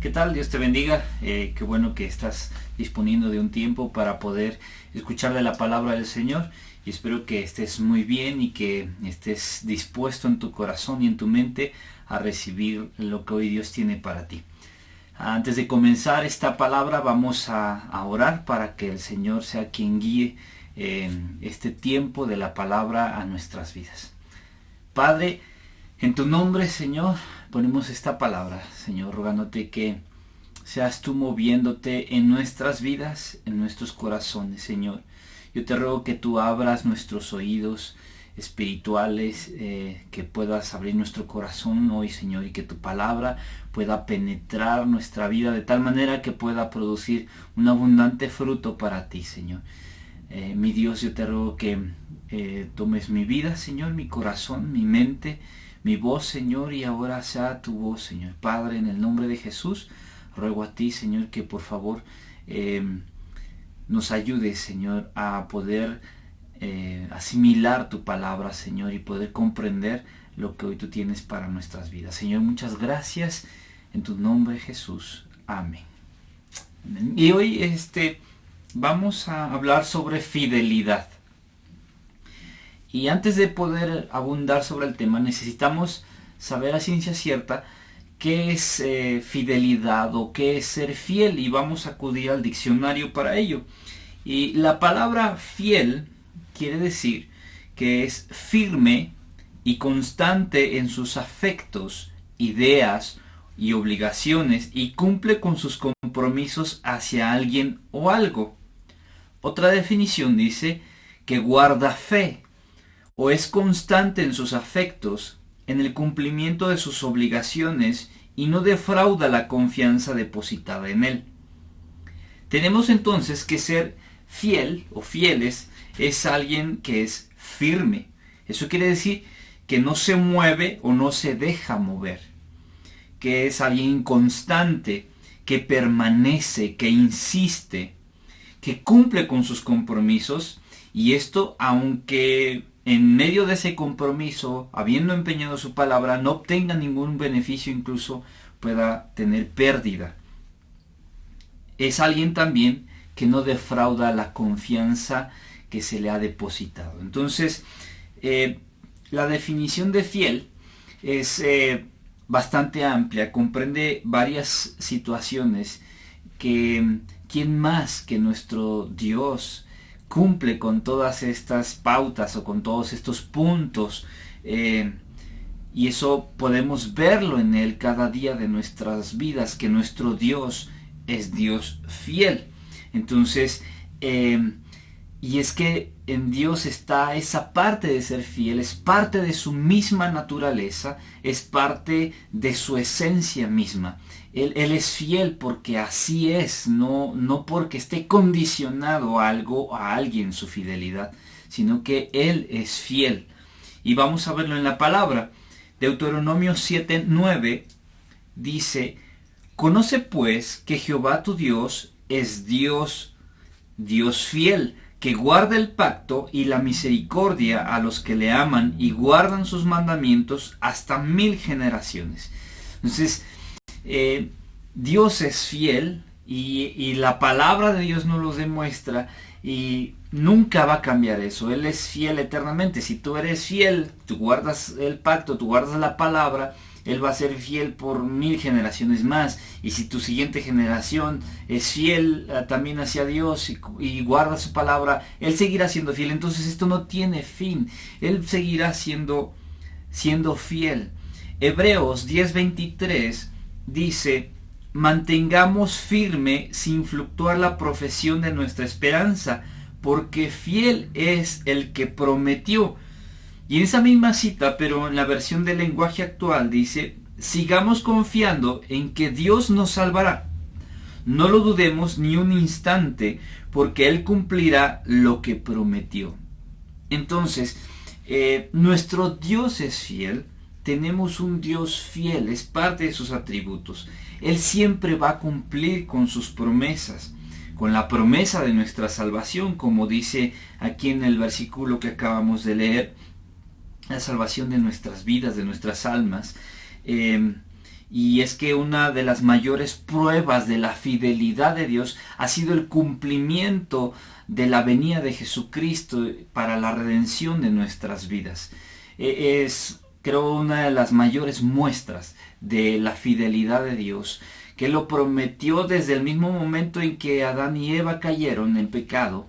¿Qué tal? Dios te bendiga. Qué bueno que estás disponiendo de un tiempo para poder escuchar de la palabra del Señor. Y espero que estés muy bien y que estés dispuesto en tu corazón y en tu mente a recibir lo que hoy Dios tiene para ti. Antes de comenzar esta palabra vamos a orar para que el Señor sea quien guíe este tiempo de la palabra a nuestras vidas. Padre, en tu nombre, Señor, ponemos esta palabra, Señor, rogándote que seas tú moviéndote en nuestras vidas, en nuestros corazones, Señor. Yo te ruego que tú abras nuestros oídos espirituales, que puedas abrir nuestro corazón hoy, Señor, y que tu palabra pueda penetrar nuestra vida de tal manera que pueda producir un abundante fruto para ti, Señor. Mi Dios, yo te ruego que tomes mi vida, Señor, mi corazón, mi mente, mi voz, Señor, y ahora sea tu voz, Señor. Padre, en el nombre de Jesús, ruego a ti, Señor, que por favor nos ayudes, Señor, a poder asimilar tu palabra, Señor, y poder comprender lo que hoy tú tienes para nuestras vidas. Señor, muchas gracias en tu nombre, Jesús. Amén. Amén. Y hoy vamos a hablar sobre fidelidad. Y antes de poder abundar sobre el tema, necesitamos saber a ciencia cierta qué es fidelidad o qué es ser fiel, y vamos a acudir al diccionario para ello. Y la palabra fiel quiere decir que es firme y constante en sus afectos, ideas y obligaciones, y cumple con sus compromisos hacia alguien o algo. Otra definición dice que guarda fe, o es constante en sus afectos, en el cumplimiento de sus obligaciones, y no defrauda la confianza depositada en él. Tenemos entonces que ser fiel o fieles es alguien que es firme. Eso quiere decir que no se mueve o no se deja mover, que es alguien constante, que permanece, que insiste, que cumple con sus compromisos, y esto aunque en medio de ese compromiso, habiendo empeñado su palabra, no obtenga ningún beneficio, incluso pueda tener pérdida. Es alguien también que no defrauda la confianza que se le ha depositado. Entonces, la definición de fiel es bastante amplia, comprende varias situaciones que ¿quién más que nuestro Dios cumple con todas estas pautas o con todos estos puntos? Y eso podemos verlo en Él cada día de nuestras vidas, que nuestro Dios es Dios fiel. Entonces, y es que en Dios está esa parte de ser fiel, es parte de su misma naturaleza, es parte de su esencia misma. Él es fiel porque así es, no porque esté condicionado a algo, a alguien su fidelidad, sino que Él es fiel. Y vamos a verlo en la palabra. Deuteronomio 7:9 dice: Conoce pues que Jehová tu Dios es Dios fiel, que guarda el pacto y la misericordia a los que le aman y guardan sus mandamientos hasta 1000 generaciones. Entonces, Dios es fiel, y la palabra de Dios nos lo demuestra, y nunca va a cambiar eso. Él es fiel eternamente. Si tú eres fiel, tú guardas el pacto, tú guardas la palabra, Él va a ser fiel por 1000 generaciones más. Y si tu siguiente generación es fiel también hacia Dios y guarda su palabra, Él seguirá siendo fiel. Entonces esto no tiene fin. Él seguirá siendo fiel. Hebreos 10:23 dice: mantengamos firme sin fluctuar la profesión de nuestra esperanza, porque fiel es el que prometió. Y en esa misma cita, pero en la versión del lenguaje actual, dice: sigamos confiando en que Dios nos salvará. No lo dudemos ni un instante, porque Él cumplirá lo que prometió. Entonces, nuestro Dios es fiel. Tenemos un Dios fiel, es parte de sus atributos. Él siempre va a cumplir con sus promesas, con la promesa de nuestra salvación, como dice aquí en el versículo que acabamos de leer, la salvación de nuestras vidas, de nuestras almas. Y es que una de las mayores pruebas de la fidelidad de Dios ha sido el cumplimiento de la venida de Jesucristo para la redención de nuestras vidas. Es, creo, una de las mayores muestras de la fidelidad de Dios, que lo prometió desde el mismo momento en que Adán y Eva cayeron en pecado.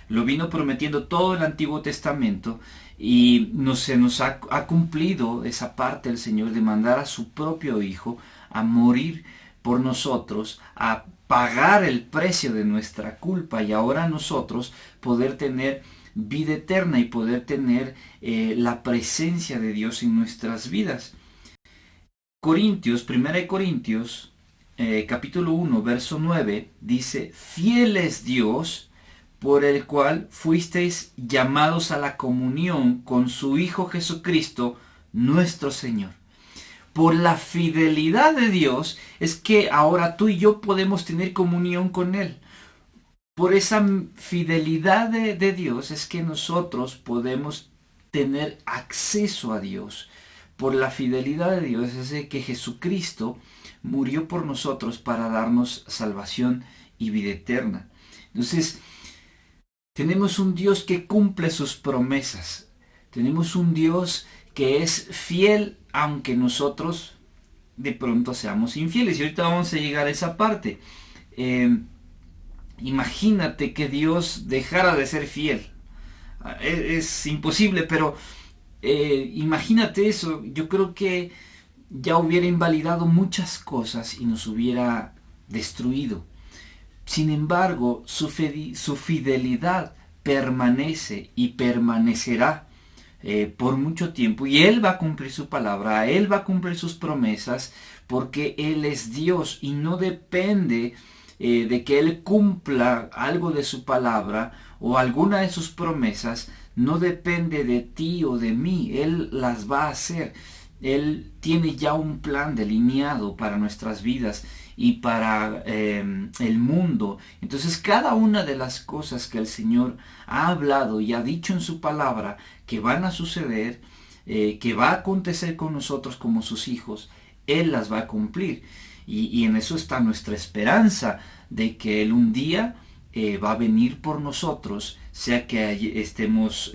Lo vino prometiendo todo el Antiguo Testamento, y se nos ha cumplido esa parte del Señor de mandar a su propio Hijo a morir por nosotros, a pagar el precio de nuestra culpa, y ahora nosotros poder tener vida eterna y poder tener la presencia de Dios en nuestras vidas. Corintios, 1 Corintios, capítulo 1, verso 9, dice: fiel es Dios, por el cual fuisteis llamados a la comunión con su Hijo Jesucristo, nuestro Señor. Por la fidelidad de Dios es que ahora tú y yo podemos tener comunión con Él. Por esa fidelidad de Dios es que nosotros podemos tener acceso a Dios. Por la fidelidad de Dios es de que Jesucristo murió por nosotros para darnos salvación y vida eterna. Entonces, tenemos un Dios que cumple sus promesas. Tenemos un Dios que es fiel aunque nosotros de pronto seamos infieles. Y ahorita vamos a llegar a esa parte. Imagínate que Dios dejara de ser fiel. Es imposible, pero imagínate eso. Yo creo que ya hubiera invalidado muchas cosas y nos hubiera destruido. Sin embargo, su fidelidad permanece y permanecerá por mucho tiempo, y Él va a cumplir su palabra, Él va a cumplir sus promesas, porque Él es Dios y no depende de que Él cumpla algo de su palabra o alguna de sus promesas. No depende de ti o de mí, Él las va a hacer. Él tiene ya un plan delineado para nuestras vidas y para el mundo. Entonces, cada una de las cosas que el Señor ha hablado y ha dicho en su palabra que van a suceder, que va a acontecer con nosotros como sus hijos, Él las va a cumplir. Y en eso está nuestra esperanza, de que Él un día va a venir por nosotros, sea que estemos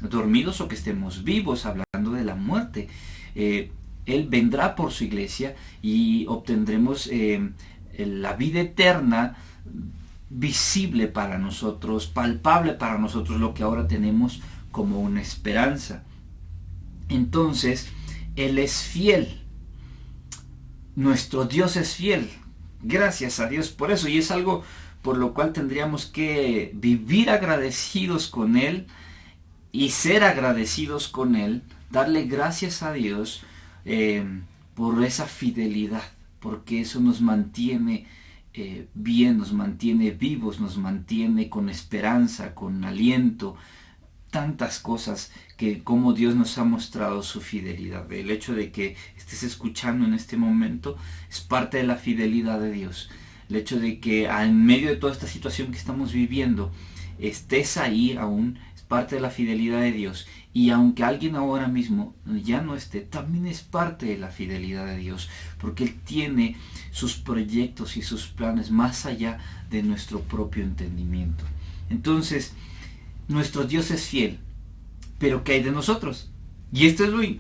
dormidos o que estemos vivos, hablando de la muerte. Él vendrá por su iglesia y obtendremos la vida eterna visible para nosotros, palpable para nosotros, lo que ahora tenemos como una esperanza. Entonces, Él es fiel. Nuestro Dios es fiel. Gracias a Dios por eso. Y es algo por lo cual tendríamos que vivir agradecidos con Él y ser agradecidos con Él. Darle gracias a Dios por esa fidelidad, porque eso nos mantiene bien, nos mantiene vivos, nos mantiene con esperanza, con aliento. Tantas cosas que como Dios nos ha mostrado su fidelidad. El hecho de que estés escuchando en este momento es parte de la fidelidad de Dios. El hecho de que en medio de toda esta situación que estamos viviendo estés ahí aún es parte de la fidelidad de Dios. Y aunque alguien ahora mismo ya no esté, también es parte de la fidelidad de Dios, porque Él tiene sus proyectos y sus planes más allá de nuestro propio entendimiento. Entonces, nuestro Dios es fiel, pero ¿qué hay de nosotros? Y esto es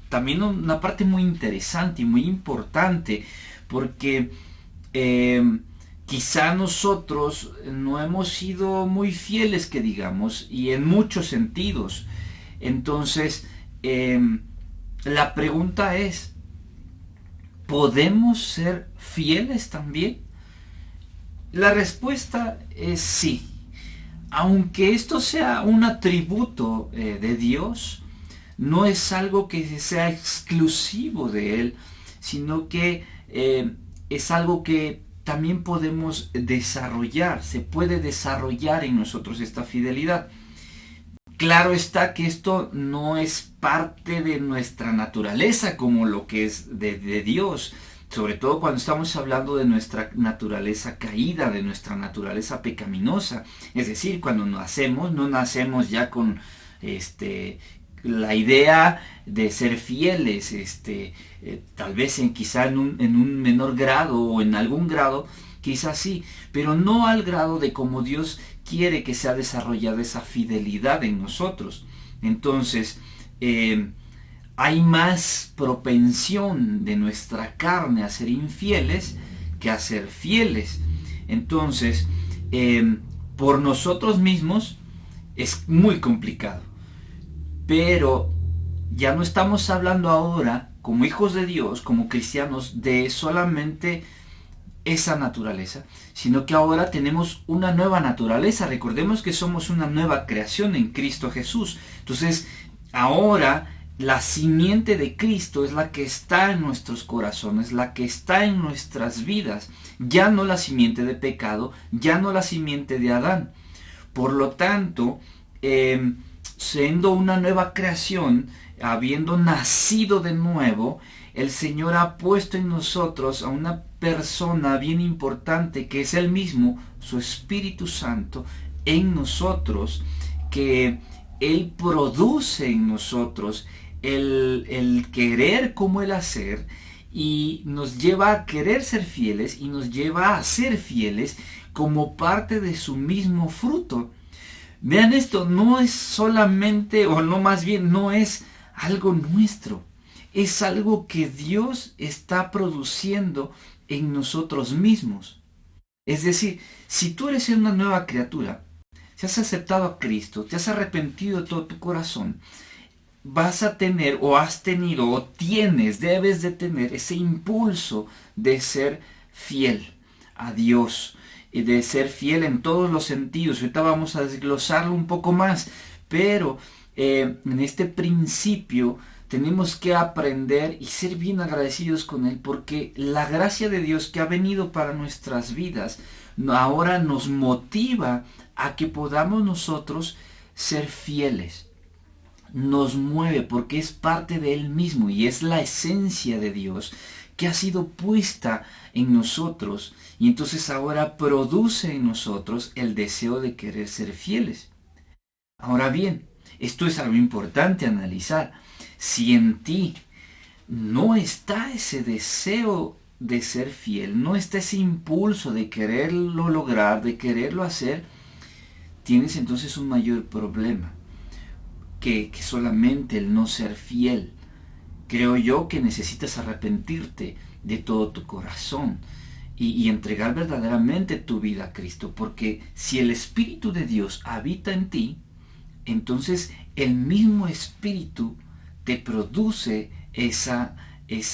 también una parte muy interesante y muy importante, porque quizá nosotros no hemos sido muy fieles, que digamos, y en muchos sentidos. Entonces, la pregunta es, ¿podemos ser fieles también? La respuesta es sí. Aunque esto sea un atributo de Dios, no es algo que sea exclusivo de Él, sino que es algo que también podemos desarrollar, se puede desarrollar en nosotros esta fidelidad. Claro está que esto no es parte de nuestra naturaleza como lo que es de Dios, sobre todo cuando estamos hablando de nuestra naturaleza caída, de nuestra naturaleza pecaminosa. Es decir, cuando nacemos, no nacemos ya con la idea de ser fieles, tal vez quizá en un menor grado o en algún grado, quizás sí, pero no al grado de como Dios quiere que sea desarrollada esa fidelidad en nosotros. Entonces, hay más propensión de nuestra carne a ser infieles que a ser fieles. Entonces, por nosotros mismos es muy complicado. Pero ya no estamos hablando ahora, como hijos de Dios, como cristianos, de solamente esa naturaleza, sino que ahora tenemos una nueva naturaleza. Recordemos que somos una nueva creación en Cristo Jesús. Entonces, ahora la simiente de Cristo es la que está en nuestros corazones, la que está en nuestras vidas. Ya no la simiente de pecado, ya no la simiente de Adán. Por lo tanto, siendo una nueva creación, habiendo nacido de nuevo, el Señor ha puesto en nosotros a una persona bien importante que es Él mismo, su Espíritu Santo, en nosotros, que Él produce en nosotros el querer como el hacer, y nos lleva a querer ser fieles y nos lleva a ser fieles como parte de su mismo fruto. Vean esto, no es solamente, o no más bien, no es algo nuestro, es algo que Dios está produciendo en nosotros mismos. Es decir, si tú eres una nueva criatura, si has aceptado a Cristo, te has arrepentido de todo tu corazón, vas a tener, o has tenido, o tienes, debes de tener ese impulso de ser fiel a Dios, y de ser fiel en todos los sentidos. Ahorita vamos a desglosarlo un poco más, pero en este principio tenemos que aprender y ser bien agradecidos con Él, porque la gracia de Dios que ha venido para nuestras vidas ahora nos motiva a que podamos nosotros ser fieles. Nos mueve porque es parte de Él mismo y es la esencia de Dios que ha sido puesta en nosotros, y entonces ahora produce en nosotros el deseo de querer ser fieles. Ahora bien, esto es algo importante analizar. Si en ti no está ese deseo de ser fiel, no está ese impulso de quererlo lograr, de quererlo hacer, tienes entonces un mayor problema que solamente el no ser fiel. Creo yo que necesitas arrepentirte de todo tu corazón y entregar verdaderamente tu vida a Cristo, porque si el Espíritu de Dios habita en ti, entonces el mismo Espíritu te produce esa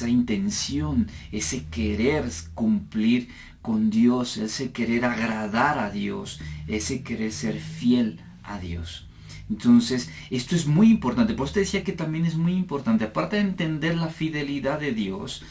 intención, ese querer cumplir con Dios, ese querer agradar a Dios, ese querer ser fiel a Dios. Entonces, esto es muy importante. Por eso te decía que también es muy importante, aparte de entender la fidelidad de Dios,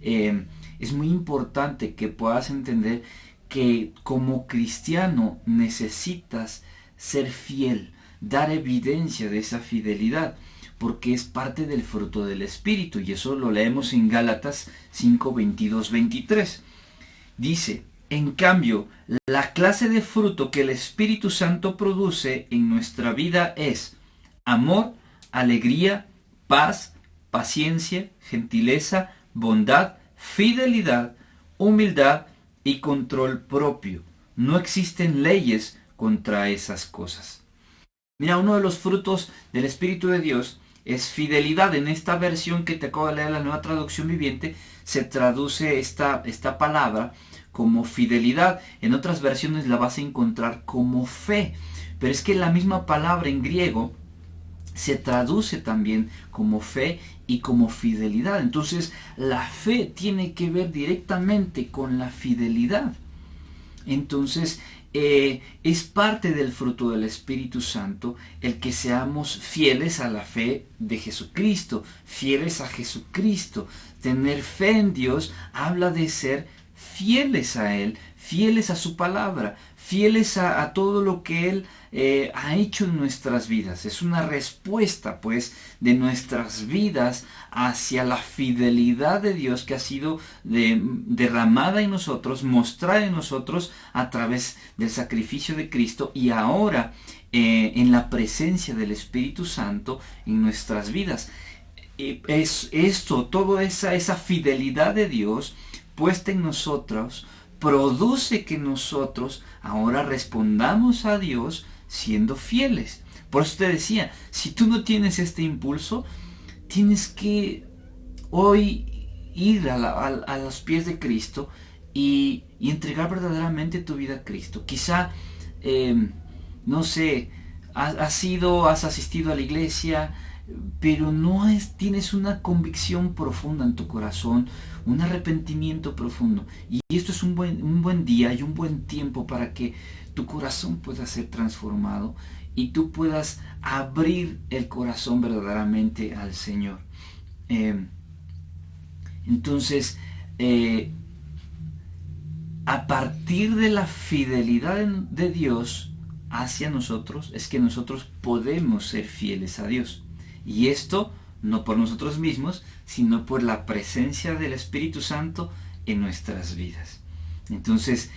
es muy importante que puedas entender que como cristiano necesitas ser fiel, dar evidencia de esa fidelidad, porque es parte del fruto del Espíritu, y eso lo leemos en Gálatas 5, 22, 23. Dice: en cambio, la clase de fruto que el Espíritu Santo produce en nuestra vida es amor, alegría, paz, paciencia, gentileza, bondad, fidelidad, humildad y control propio. No existen leyes contra esas cosas. Mira, uno de los frutos del Espíritu de Dios es fidelidad. En esta versión que te acabo de leer, la Nueva Traducción Viviente, se traduce esta palabra como fidelidad. En otras versiones la vas a encontrar como fe, pero es que la misma palabra en griego se traduce también como fe y como fidelidad. Entonces la fe tiene que ver directamente con la fidelidad. Entonces es parte del fruto del Espíritu Santo el que seamos fieles a la fe de Jesucristo, fieles a Jesucristo. Tener fe en Dios habla de ser fieles a Él, fieles a su palabra, fieles a todo lo que Él ha hecho en nuestras vidas. Es una respuesta, pues, de nuestras vidas hacia la fidelidad de Dios que ha sido derramada en nosotros, mostrada en nosotros a través del sacrificio de Cristo, y ahora en la presencia del Espíritu Santo en nuestras vidas. Es esto, toda esa fidelidad de Dios puesta en nosotros, produce que nosotros ahora respondamos a Dios siendo fieles. Por eso te decía, si tú no tienes este impulso, tienes que hoy ir a los pies de Cristo y entregar verdaderamente tu vida a Cristo. Quizá, no sé, has asistido a la iglesia, pero no tienes una convicción profunda en tu corazón, un arrepentimiento profundo. Y esto es un buen día y un buen tiempo para que tu corazón pueda ser transformado y tú puedas abrir el corazón verdaderamente al Señor. Entonces, a partir de la fidelidad de Dios hacia nosotros, es que nosotros podemos ser fieles a Dios. Y esto no por nosotros mismos, sino por la presencia del Espíritu Santo en nuestras vidas. Entonces,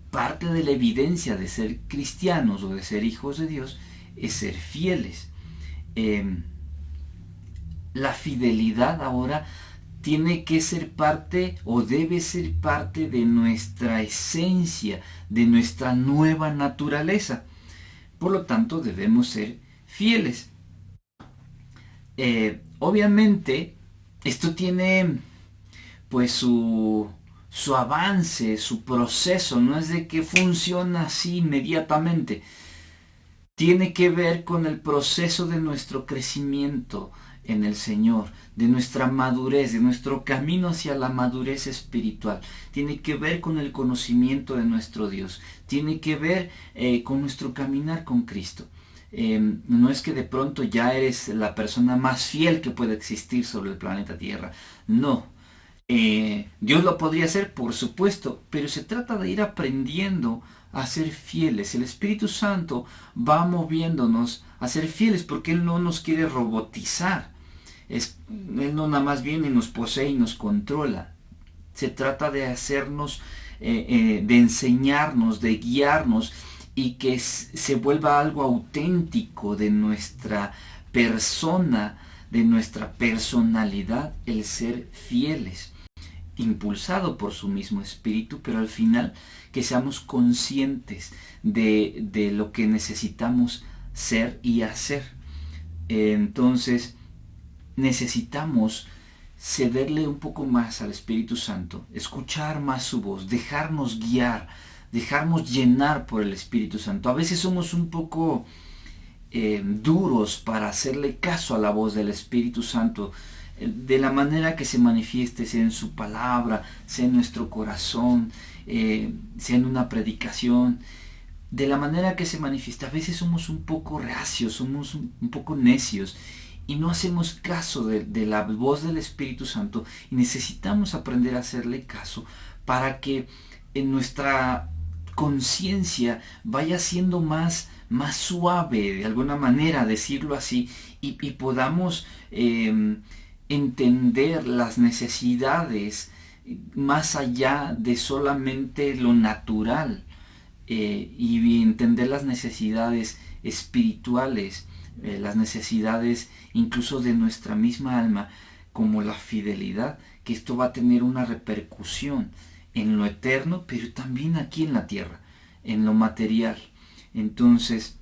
parte de la evidencia de ser cristianos o de ser hijos de Dios es ser fieles. La fidelidad ahora tiene que ser parte o debe ser parte de nuestra esencia, de nuestra nueva naturaleza. Por lo tanto, debemos ser fieles. Obviamente esto tiene pues su avance, su proceso, no es de que funciona así inmediatamente. Tiene que ver con el proceso de nuestro crecimiento en el Señor, de nuestra madurez, de nuestro camino hacia la madurez espiritual. Tiene que ver con el conocimiento de nuestro Dios. Tiene que ver con nuestro caminar con Cristo. No es que de pronto ya eres la persona más fiel que puede existir sobre el planeta Tierra. No. Dios lo podría hacer, por supuesto, pero se trata de ir aprendiendo a ser fieles. El Espíritu Santo va moviéndonos a ser fieles porque Él no nos quiere robotizar. Él no nada más viene y nos posee y nos controla. Se trata de hacernos, de enseñarnos, de guiarnos, y que se vuelva algo auténtico de nuestra persona, de nuestra personalidad, el ser fieles, impulsado por su mismo espíritu, pero al final que seamos conscientes de lo que necesitamos ser y hacer. Entonces necesitamos cederle un poco más al Espíritu Santo, escuchar más su voz, dejarnos guiar, dejarnos llenar por el Espíritu Santo. A veces somos un poco duros para hacerle caso a la voz del Espíritu Santo, de la manera que se manifieste, sea en su palabra, sea en nuestro corazón, sea en una predicación, de la manera que se manifiesta. A veces somos un poco reacios, somos un poco necios y no hacemos caso de la voz del Espíritu Santo, y necesitamos aprender a hacerle caso para que en nuestra conciencia vaya siendo más suave, de alguna manera decirlo así, y podamos entender las necesidades más allá de solamente lo natural, y entender las necesidades espirituales, las necesidades incluso de nuestra misma alma, como la fidelidad, que esto va a tener una repercusión en lo eterno, pero también aquí en la tierra, en lo material. Entonces,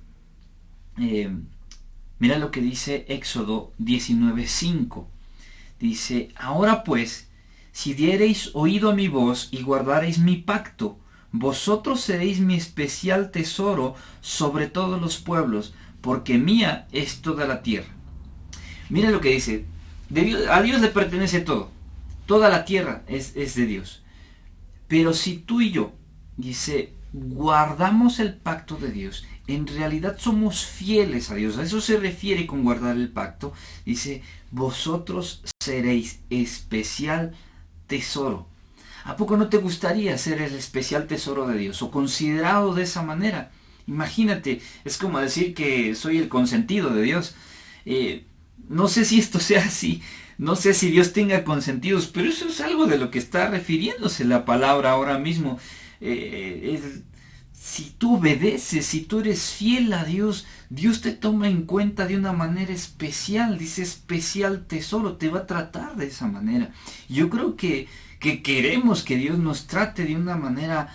mira lo que dice Éxodo 19:5. Dice: ahora pues, si diereis oído a mi voz y guardareis mi pacto, vosotros seréis mi especial tesoro sobre todos los pueblos, porque mía es toda la tierra. Mira lo que dice: a Dios le pertenece todo, toda la tierra es de Dios. Pero si tú y yo, dice, guardamos el pacto de Dios, en realidad somos fieles a Dios. A eso se refiere con guardar el pacto. Dice: vosotros seréis especial tesoro. ¿A poco no te gustaría ser el especial tesoro de Dios o considerado de esa manera? Imagínate, es como decir que soy el consentido de Dios. No sé si esto sea así, no sé si Dios tenga consentidos, pero eso es algo de lo que está refiriéndose la palabra ahora mismo. Si tú obedeces, si tú eres fiel a Dios, Dios te toma en cuenta de una manera especial, dice especial tesoro, te va a tratar de esa manera. Yo creo que queremos que Dios nos trate de una manera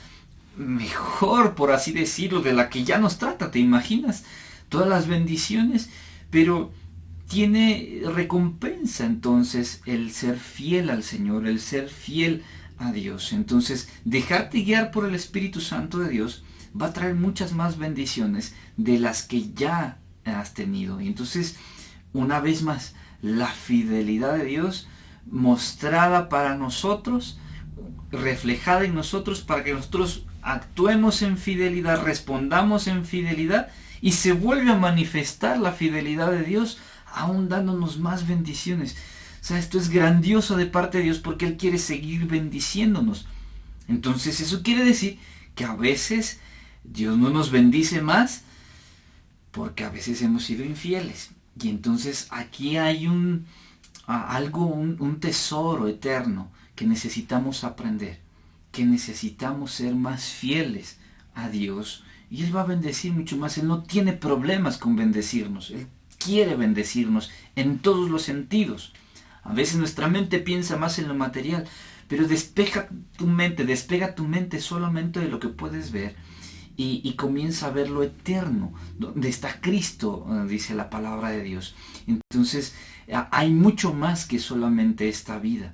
mejor, por así decirlo, de la que ya nos trata, ¿te imaginas? Todas las bendiciones, pero tiene recompensa entonces el ser fiel al Señor, el ser fiel a Dios. Entonces, dejarte guiar por el Espíritu Santo de Dios va a traer muchas más bendiciones de las que ya has tenido. Y entonces, una vez más, la fidelidad de Dios mostrada para nosotros, reflejada en nosotros, para que nosotros actuemos en fidelidad, respondamos en fidelidad, y se vuelve a manifestar la fidelidad de Dios, aún dándonos más bendiciones. O sea, esto es grandioso de parte de Dios porque Él quiere seguir bendiciéndonos. Entonces eso quiere decir que a veces Dios no nos bendice más porque a veces hemos sido infieles. Y entonces aquí hay un tesoro eterno que necesitamos aprender, que necesitamos ser más fieles a Dios, y Él va a bendecir mucho más. Él no tiene problemas con bendecirnos, Él quiere bendecirnos en todos los sentidos. A veces nuestra mente piensa más en lo material, pero despega tu mente solamente de lo que puedes ver, y comienza a ver lo eterno, donde está Cristo, dice la palabra de Dios. Entonces hay mucho más que solamente esta vida.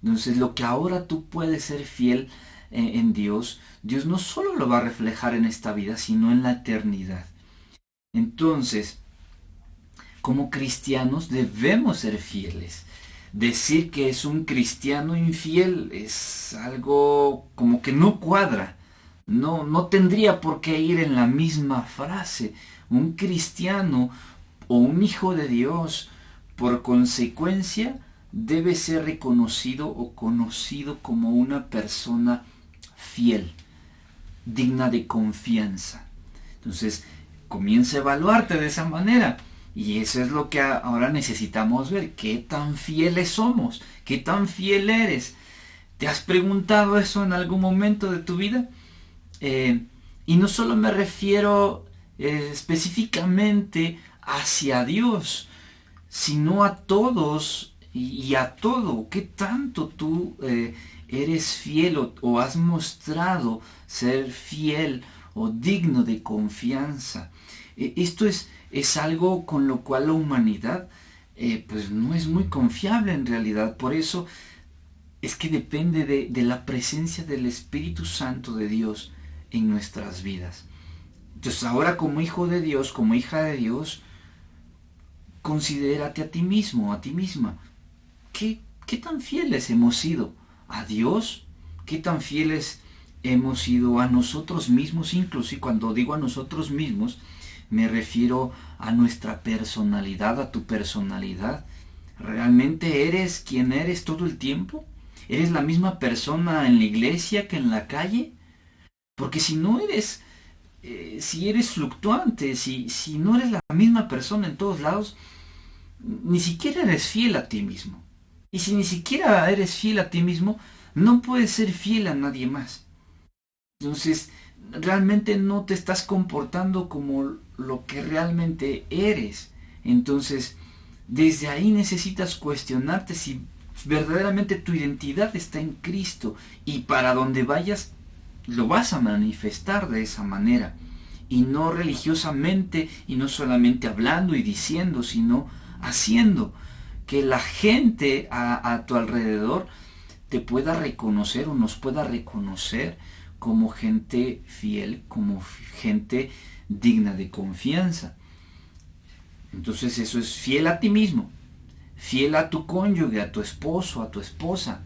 Entonces lo que ahora tú puedes ser fiel en Dios, Dios no solo lo va a reflejar en esta vida, sino en la eternidad. Entonces, como cristianos debemos ser fieles. Decir que es un cristiano infiel es algo como que no cuadra. No tendría por qué ir en la misma frase. Un cristiano o un hijo de Dios, por consecuencia, debe ser reconocido o conocido como una persona fiel, digna de confianza. Entonces, comienza a evaluarte de esa manera. Y eso es lo que ahora necesitamos ver. ¿Qué tan fieles somos? ¿Qué tan fiel eres? ¿Te has preguntado eso en algún momento de tu vida? Y no solo me refiero específicamente hacia Dios, sino a todos y a todo. ¿Qué tanto tú eres fiel o has mostrado ser fiel o digno de confianza? Esto es algo con lo cual la humanidad pues no es muy confiable en realidad. Por eso es que depende de la presencia del Espíritu Santo de Dios en nuestras vidas. Entonces ahora, como hijo de Dios, como hija de Dios, considérate a ti mismo, a ti misma. ¿Qué tan fieles hemos sido a Dios? ¿Qué tan fieles hemos sido a nosotros mismos? Incluso, y cuando digo a nosotros mismos, me refiero a nuestra personalidad, a tu personalidad. ¿Realmente eres quien eres todo el tiempo? ¿Eres la misma persona en la iglesia que en la calle? Porque si no eres, si eres fluctuante, si no eres la misma persona en todos lados, ni siquiera eres fiel a ti mismo. Y si ni siquiera eres fiel a ti mismo, no puedes ser fiel a nadie más. Entonces, realmente no te estás comportando como lo que realmente eres. Entonces, desde ahí necesitas cuestionarte si verdaderamente tu identidad está en Cristo, y para donde vayas lo vas a manifestar de esa manera, y no religiosamente, y no solamente hablando y diciendo, sino haciendo, que la gente a tu alrededor te pueda reconocer o nos pueda reconocer como gente fiel, como gente digna de confianza. Entonces eso es fiel a ti mismo, fiel a tu cónyuge, a tu esposo, a tu esposa.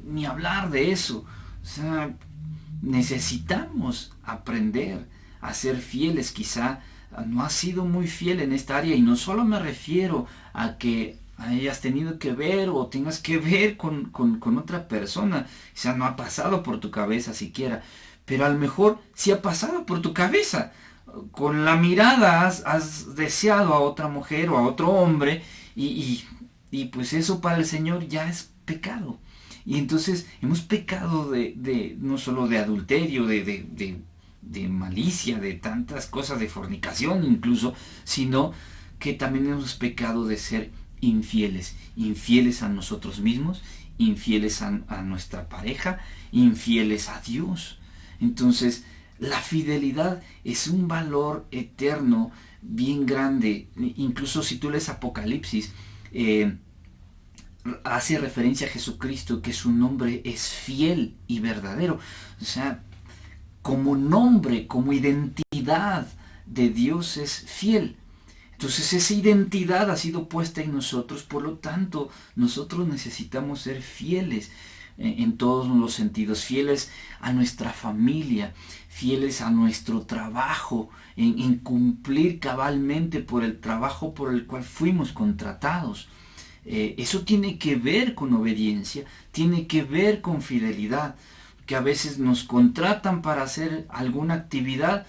Ni hablar de eso. O sea, necesitamos aprender a ser fieles. Quizá no has sido muy fiel en esta área, y no solo me refiero a que hayas tenido que ver o tengas que ver con otra persona. O sea, no ha pasado por tu cabeza siquiera, pero a lo mejor sí ha pasado por tu cabeza. Con la mirada has deseado a otra mujer o a otro hombre y pues eso para el Señor ya es pecado. Y entonces hemos pecado no solo de adulterio, de malicia, de tantas cosas, de fornicación incluso, sino que también hemos pecado de ser infieles, infieles a nosotros mismos, infieles a nuestra pareja, infieles a Dios. Entonces, la fidelidad es un valor eterno bien grande. Incluso si tú lees Apocalipsis, hace referencia a Jesucristo, que su nombre es fiel y verdadero. O sea, como nombre, como identidad de Dios es fiel. Entonces esa identidad ha sido puesta en nosotros, por lo tanto nosotros necesitamos ser fieles en todos los sentidos, fieles a nuestra familia, fieles a nuestro trabajo, en cumplir cabalmente por el trabajo por el cual fuimos contratados. Eso tiene que ver con obediencia, tiene que ver con fidelidad, que a veces nos contratan para hacer alguna actividad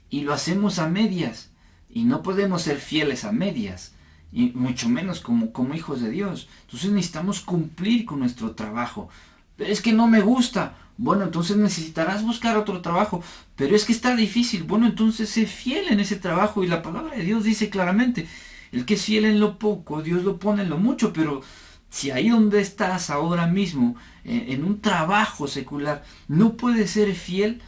y lo hacemos a medias. Y no podemos ser fieles a medias, y mucho menos como hijos de Dios. Entonces necesitamos cumplir con nuestro trabajo. Pero es que no me gusta. Bueno, entonces necesitarás buscar otro trabajo. Pero es que está difícil. Bueno, entonces sé fiel en ese trabajo. Y la palabra de Dios dice claramente, el que es fiel en lo poco, Dios lo pone en lo mucho. Pero si ahí donde estás ahora mismo, en un trabajo secular, no puedes ser fiel,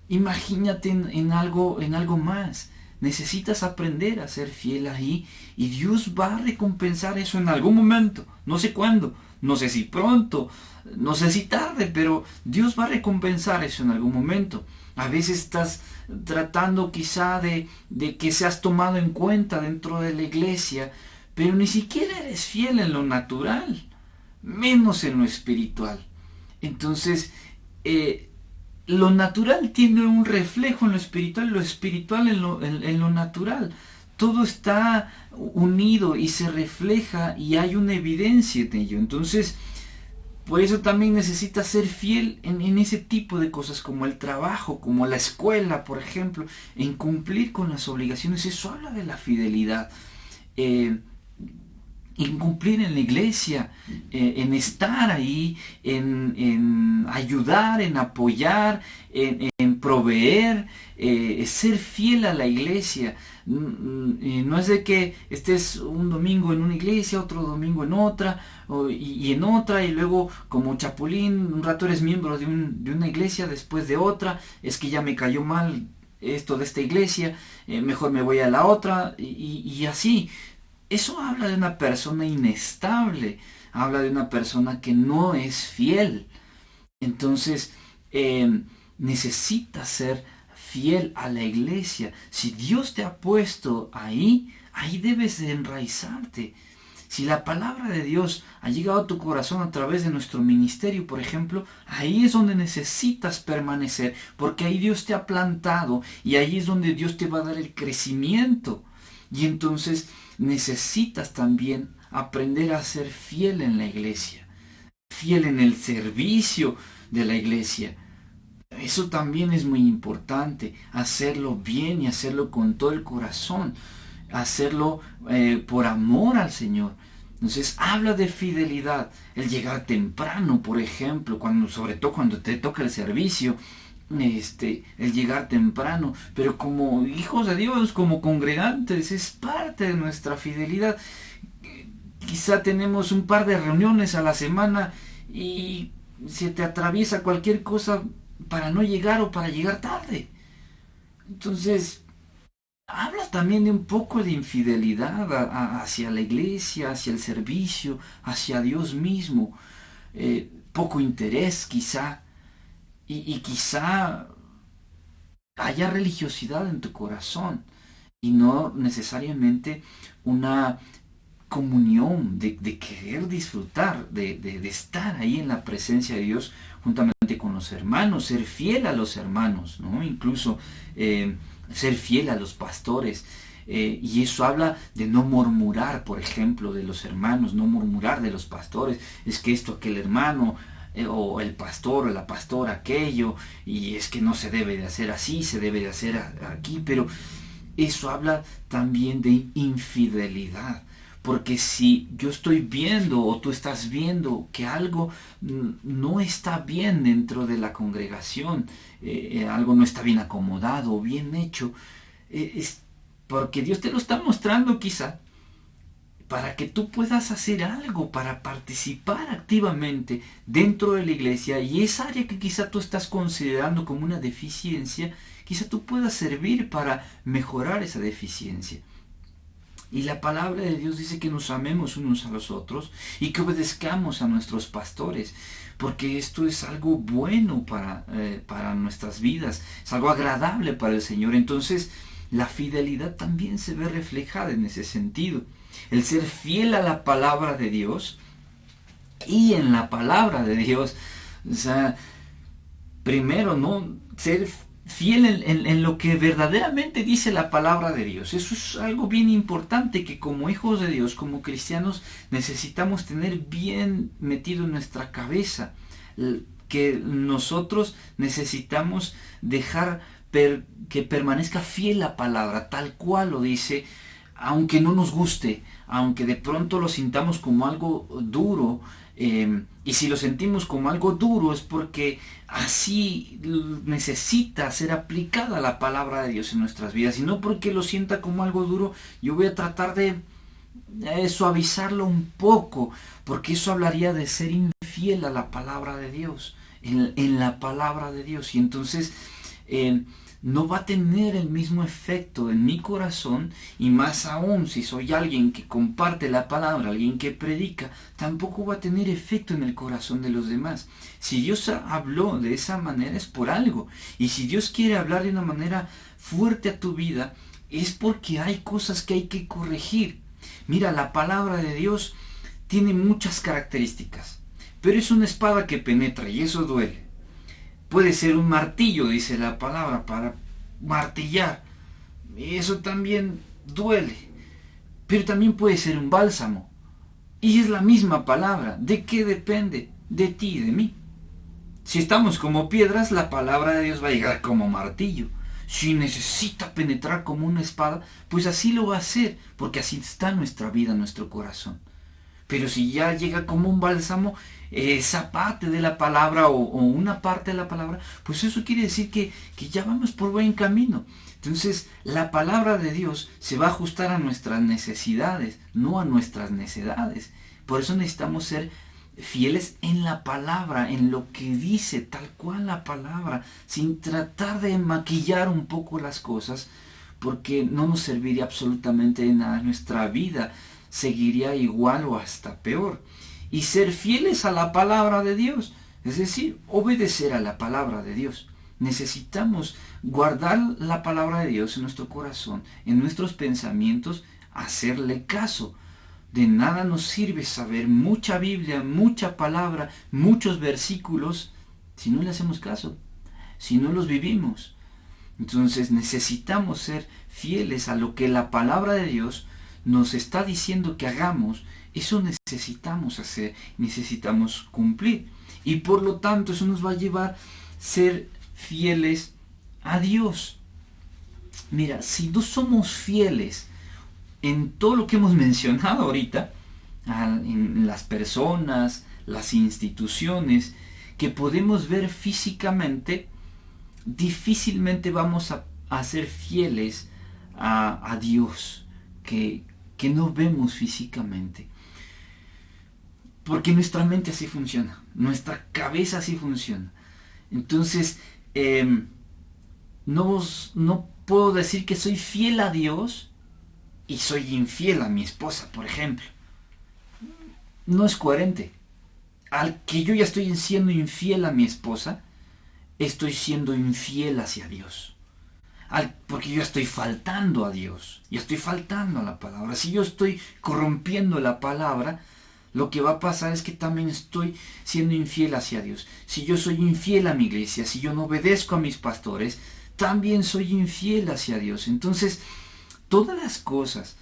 imagínate en algo más. Necesitas aprender a ser fiel ahí y Dios va a recompensar eso en algún momento. No sé cuándo, no sé si pronto, no sé si tarde, pero Dios va a recompensar eso en algún momento. A veces estás tratando quizá de que seas tomado en cuenta dentro de la iglesia, pero ni siquiera eres fiel en lo natural, menos en lo espiritual. Entonces, lo natural tiene un reflejo en lo espiritual en lo natural. Todo está unido y se refleja y hay una evidencia en ello. Entonces, por eso también necesitas ser fiel en ese tipo de cosas como el trabajo, como la escuela, por ejemplo, en cumplir con las obligaciones. Eso habla de la fidelidad. En cumplir en la iglesia, en estar ahí, en ayudar, en apoyar, en proveer, ser fiel a la iglesia. No es de que estés un domingo en una iglesia, otro domingo en otra, y en otra, y luego como chapulín, un rato eres miembro de una iglesia, después de otra, es que ya me cayó mal esto de esta iglesia, mejor me voy a la otra, y así. Eso habla de una persona inestable, habla de una persona que no es fiel. Entonces, necesitas ser fiel a la iglesia. Si Dios te ha puesto ahí, ahí debes de enraizarte. Si la palabra de Dios ha llegado a tu corazón a través de nuestro ministerio, por ejemplo, ahí es donde necesitas permanecer, porque ahí Dios te ha plantado y ahí es donde Dios te va a dar el crecimiento. Y entonces necesitas también aprender a ser fiel en la iglesia, fiel en el servicio de la iglesia. Eso también es muy importante, hacerlo bien y hacerlo con todo el corazón, hacerlo por amor al Señor. Entonces habla de fidelidad, el llegar temprano, por ejemplo, sobre todo cuando te toca el servicio, el llegar temprano, pero como hijos de Dios, como congregantes, es parte de nuestra fidelidad. Quizá tenemos un par de reuniones a la semana y se te atraviesa cualquier cosa para no llegar o para llegar tarde. Entonces, habla también de un poco de infidelidad hacia la iglesia, hacia el servicio, hacia Dios mismo. Poco interés quizá. Y quizá haya religiosidad en tu corazón y no necesariamente una comunión de querer disfrutar, de estar ahí en la presencia de Dios juntamente con los hermanos, ser fiel a los hermanos, ¿no? Incluso ser fiel a los pastores. Y eso habla de no murmurar, por ejemplo, de los hermanos, no murmurar de los pastores. Es que esto, aquel hermano, o el pastor o la pastora aquello, y es que no se debe de hacer así, se debe de hacer aquí, pero eso habla también de infidelidad. Porque si yo estoy viendo o tú estás viendo que algo no está bien dentro de la congregación, algo no está bien acomodado o bien hecho, es porque Dios te lo está mostrando quizá para que tú puedas hacer algo, para participar activamente dentro de la iglesia, y esa área que quizá tú estás considerando como una deficiencia, quizá tú puedas servir para mejorar esa deficiencia. Y la palabra de Dios dice que nos amemos unos a los otros y que obedezcamos a nuestros pastores, porque esto es algo bueno para nuestras vidas, es algo agradable para el Señor. Entonces, la fidelidad también se ve reflejada en ese sentido. El ser fiel a la palabra de Dios, y en la palabra de Dios, o sea, primero, ¿no? Ser fiel en lo que verdaderamente dice la palabra de Dios. Eso es algo bien importante que como hijos de Dios, como cristianos, necesitamos tener bien metido en nuestra cabeza, que nosotros necesitamos dejar que permanezca fiel la palabra, tal cual lo dice, aunque no nos guste, aunque de pronto lo sintamos como algo duro, y si lo sentimos como algo duro es porque así necesita ser aplicada la palabra de Dios en nuestras vidas, y no porque lo sienta como algo duro, yo voy a tratar de suavizarlo un poco, porque eso hablaría de ser infiel a la palabra de Dios, en la palabra de Dios, y entonces no va a tener el mismo efecto en mi corazón, y más aún si soy alguien que comparte la palabra, alguien que predica, tampoco va a tener efecto en el corazón de los demás. Si Dios habló de esa manera es por algo, y si Dios quiere hablar de una manera fuerte a tu vida es porque hay cosas que hay que corregir. Mira, la palabra de Dios tiene muchas características, pero es una espada que penetra y eso duele. Puede ser un martillo, dice la palabra, para martillar. Y eso también duele. Pero también puede ser un bálsamo. Y es la misma palabra. ¿De qué depende? De ti y de mí. Si estamos como piedras, la palabra de Dios va a llegar como martillo. Si necesita penetrar como una espada, pues así lo va a hacer, porque así está nuestra vida, nuestro corazón. Pero si ya llega como un bálsamo, esa parte de la palabra o una parte de la palabra, pues eso quiere decir que ya vamos por buen camino. Entonces, la palabra de Dios se va a ajustar a nuestras necesidades, no a nuestras necedades. Por eso necesitamos ser fieles en la palabra, en lo que dice tal cual la palabra, sin tratar de maquillar un poco las cosas, porque no nos serviría absolutamente de nada. Nuestra vida seguiría igual o hasta peor. Y ser fieles a la palabra de Dios, es decir, obedecer a la palabra de Dios. Necesitamos guardar la palabra de Dios en nuestro corazón, en nuestros pensamientos, hacerle caso. De nada nos sirve saber mucha Biblia, mucha palabra, muchos versículos, si no le hacemos caso, si no los vivimos. Entonces necesitamos ser fieles a lo que la palabra de Dios nos está diciendo que hagamos. Eso necesitamos hacer, necesitamos cumplir. Y por lo tanto eso nos va a llevar a ser fieles a Dios. Mira, si no somos fieles en todo lo que hemos mencionado ahorita, en las personas, las instituciones que podemos ver físicamente, difícilmente vamos a ser fieles a Dios, que no vemos físicamente. Porque nuestra mente así funciona, nuestra cabeza así funciona. Entonces, no puedo decir que soy fiel a Dios y soy infiel a mi esposa, por ejemplo. No es coherente. Al que yo ya estoy siendo infiel a mi esposa, estoy siendo infiel hacia Dios. Porque yo ya estoy faltando a Dios, ya estoy faltando a la palabra. Si yo estoy corrompiendo la palabra, lo que va a pasar es que también estoy siendo infiel hacia Dios. Si yo soy infiel a mi iglesia, si yo no obedezco a mis pastores, también soy infiel hacia Dios. Entonces, todas las cosas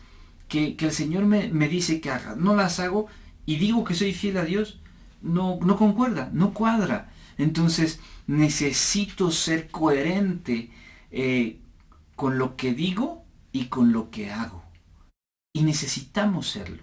que el Señor me dice que haga, no las hago y digo que soy fiel a Dios, no concuerda, no cuadra. Entonces necesito ser coherente con lo que digo y con lo que hago. Y necesitamos serlo.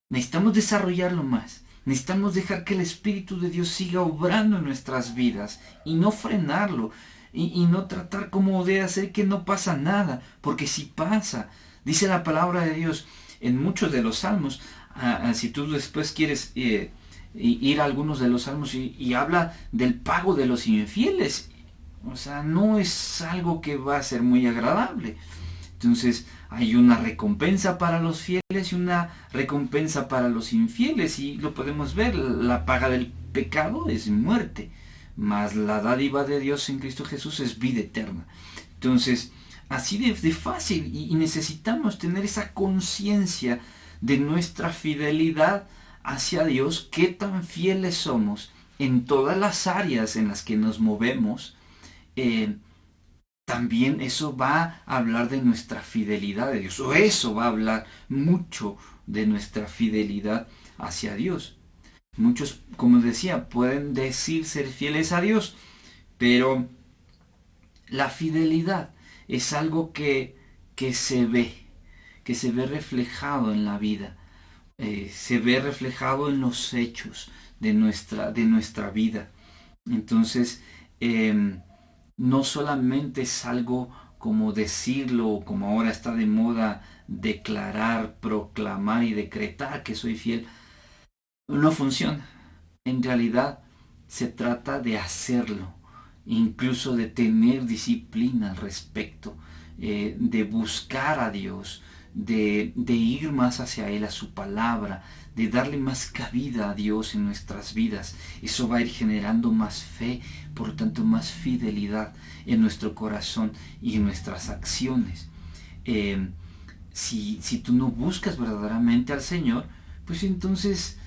Necesitamos desarrollarlo más. Necesitamos dejar que el Espíritu de Dios siga obrando en nuestras vidas y no frenarlo y no tratar como de hacer que no pasa nada, porque si pasa. Dice la palabra de Dios en muchos de los salmos, si tú después quieres ir a algunos de los salmos y habla del pago de los infieles. O sea, no es algo que va a ser muy agradable. Entonces hay una recompensa para los fieles y una recompensa para los infieles, y lo podemos ver. La paga del pecado es muerte, mas la dádiva de Dios en Cristo Jesús es vida eterna. Entonces, así de fácil, y necesitamos tener esa conciencia de nuestra fidelidad hacia Dios, qué tan fieles somos en todas las áreas en las que nos movemos. También eso va a hablar de nuestra fidelidad a Dios, o eso va a hablar mucho de nuestra fidelidad hacia Dios. Muchos, como decía, pueden decir ser fieles a Dios, pero la fidelidad es algo que se ve reflejado en la vida, se ve reflejado en los hechos de nuestra vida. Entonces, no solamente es algo como decirlo, como ahora está de moda, declarar, proclamar y decretar que soy fiel. No funciona. En realidad se trata de hacerlo, incluso de tener disciplina al respecto, de buscar a Dios, de ir más hacia Él, a su palabra, de darle más cabida a Dios en nuestras vidas. Eso va a ir generando más fe, por lo tanto más fidelidad en nuestro corazón y en nuestras acciones. Si tú no buscas verdaderamente al Señor, pues entonces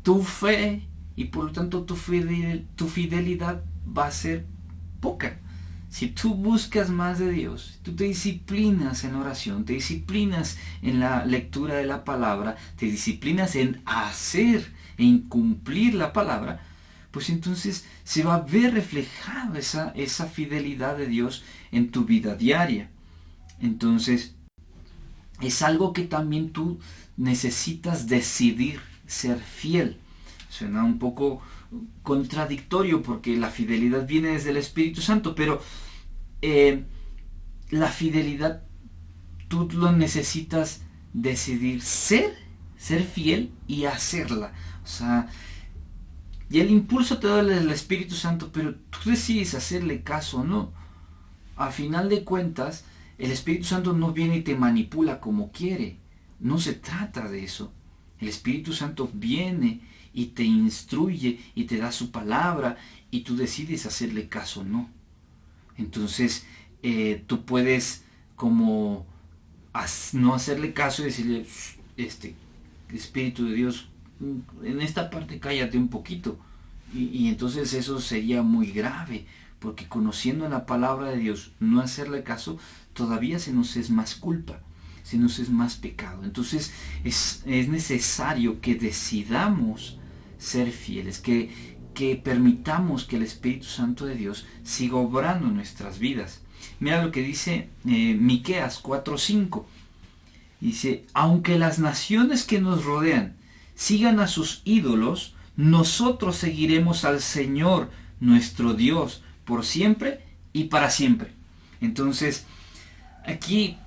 tu fe y por lo tanto tu fidelidad va a ser poca. Si tú buscas más de Dios, tú te disciplinas en oración, te disciplinas en la lectura de la palabra, te disciplinas en hacer, en cumplir la palabra, pues entonces se va a ver reflejada esa fidelidad de Dios en tu vida diaria. Entonces es algo que también tú necesitas decidir ser fiel. Suena un poco contradictorio porque la fidelidad viene desde el Espíritu Santo, pero la fidelidad tú lo necesitas decidir ser fiel y hacerla. O sea, y el impulso te da el Espíritu Santo, pero tú decides hacerle caso o no. A final de cuentas, el Espíritu Santo no viene y te manipula como quiere. No se trata de eso. El Espíritu Santo viene y te instruye y te da su palabra y tú decides hacerle caso o no. Entonces tú puedes como no hacerle caso y decirle, Espíritu de Dios, en esta parte cállate un poquito. Y entonces eso sería muy grave, porque conociendo la palabra de Dios, no hacerle caso, todavía se nos es más culpa, se nos es más pecado. Entonces es necesario que decidamos ser fieles, que permitamos que el Espíritu Santo de Dios siga obrando en nuestras vidas. Mira lo que dice Miqueas 4:5. Dice, aunque las naciones que nos rodean sigan a sus ídolos, nosotros seguiremos al Señor nuestro Dios por siempre y para siempre. Entonces, aquí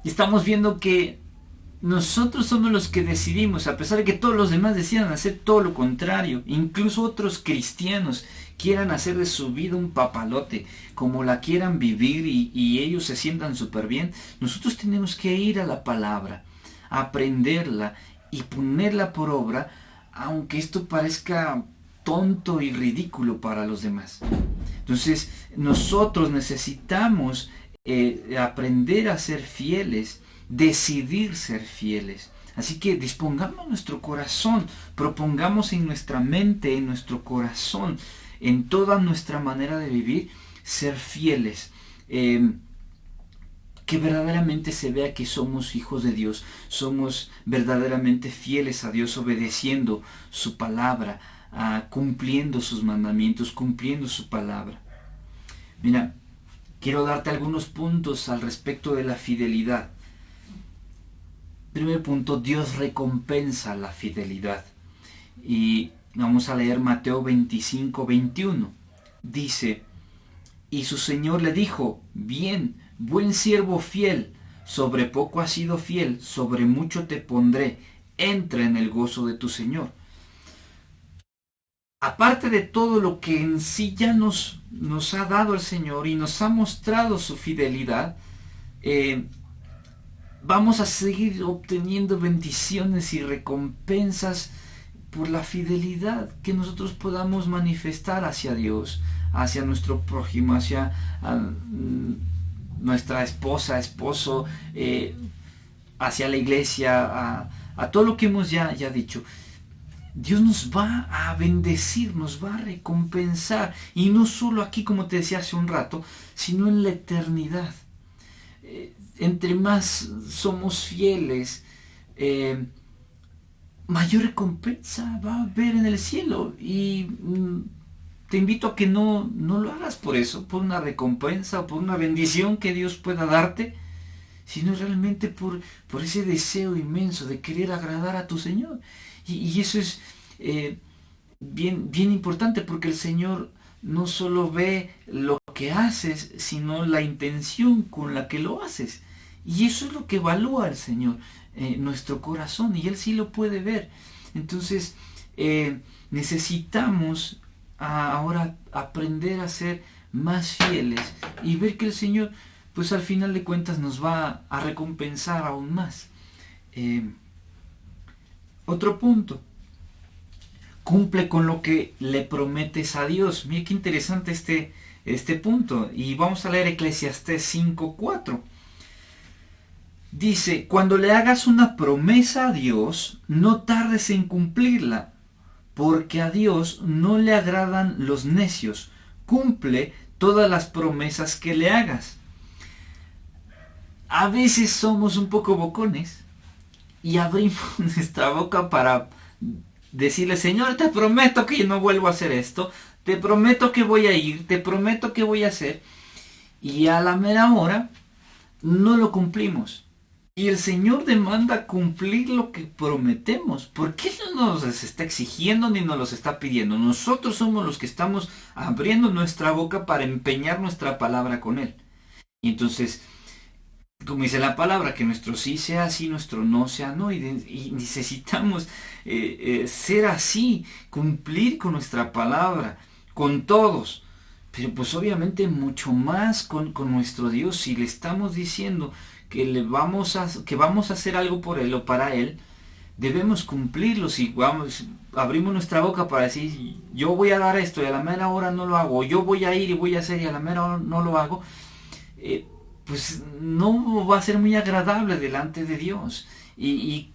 estamos viendo que nosotros somos los que decidimos, a pesar de que todos los demás decidan hacer todo lo contrario, incluso otros cristianos quieran hacer de su vida un papalote, como la quieran vivir y ellos se sientan súper bien. Nosotros tenemos que ir a la palabra, aprenderla y ponerla por obra, aunque esto parezca tonto y ridículo para los demás. Entonces nosotros necesitamos aprender a ser fieles, decidir ser fieles. Así que dispongamos nuestro corazón, propongamos en nuestra mente, en nuestro corazón, en toda nuestra manera de vivir, ser fieles. que verdaderamente se vea que somos hijos de Dios, somos verdaderamente fieles a Dios, obedeciendo su palabra, cumpliendo sus mandamientos, cumpliendo su palabra. Mira, quiero darte algunos puntos al respecto de la fidelidad. Primer punto, Dios recompensa la fidelidad. Y vamos a leer Mateo 25-21. Dice: y su señor le dijo: bien, buen siervo fiel, sobre poco has sido fiel, sobre mucho te pondré, entra en el gozo de tu señor. Aparte de todo lo que en sí ya nos ha dado el Señor y nos ha mostrado su fidelidad, vamos a seguir obteniendo bendiciones y recompensas por la fidelidad que nosotros podamos manifestar hacia Dios, hacia nuestro prójimo, hacia nuestra esposa, esposo, hacia la iglesia, a todo lo que hemos ya dicho. Dios nos va a bendecir, nos va a recompensar, y no solo aquí, como te decía hace un rato, sino en la eternidad. Entre más somos fieles, mayor recompensa va a haber en el cielo. Y te invito a que no lo hagas por eso, por una recompensa o por una bendición que Dios pueda darte, sino realmente por ese deseo inmenso de querer agradar a tu Señor. Y eso es bien importante, porque el Señor no solo ve lo que haces, sino la intención con la que lo haces. Y eso es lo que evalúa el Señor, nuestro corazón, y Él sí lo puede ver. Entonces necesitamos ahora aprender a ser más fieles y ver que el Señor, pues al final de cuentas, nos va a recompensar aún más. Otro punto: cumple con lo que le prometes a Dios. Mira qué interesante este punto. Y vamos a leer Eclesiastés 5:4. Dice: cuando le hagas una promesa a Dios, no tardes en cumplirla, porque a Dios no le agradan los necios. Cumple todas las promesas que le hagas. A veces somos un poco bocones y abrimos nuestra boca para decirle: Señor, te prometo que yo no vuelvo a hacer esto, te prometo que voy a ir, te prometo que voy a hacer, y a la mera hora no lo cumplimos. Y el Señor demanda cumplir lo que prometemos, porque Él no nos está exigiendo ni nos los está pidiendo. Nosotros somos los que estamos abriendo nuestra boca para empeñar nuestra palabra con Él. Y entonces, como dice la palabra, que nuestro sí sea sí, nuestro no sea no, y necesitamos ser así, cumplir con nuestra palabra, con todos, pero pues obviamente mucho más con nuestro Dios. Si le estamos diciendo que vamos a hacer algo por Él o para Él, debemos cumplirlo. Si abrimos nuestra boca para decir: yo voy a dar esto y a la mera hora no lo hago, yo voy a ir y voy a hacer y a la mera hora no lo hago, pues no va a ser muy agradable delante de Dios. Y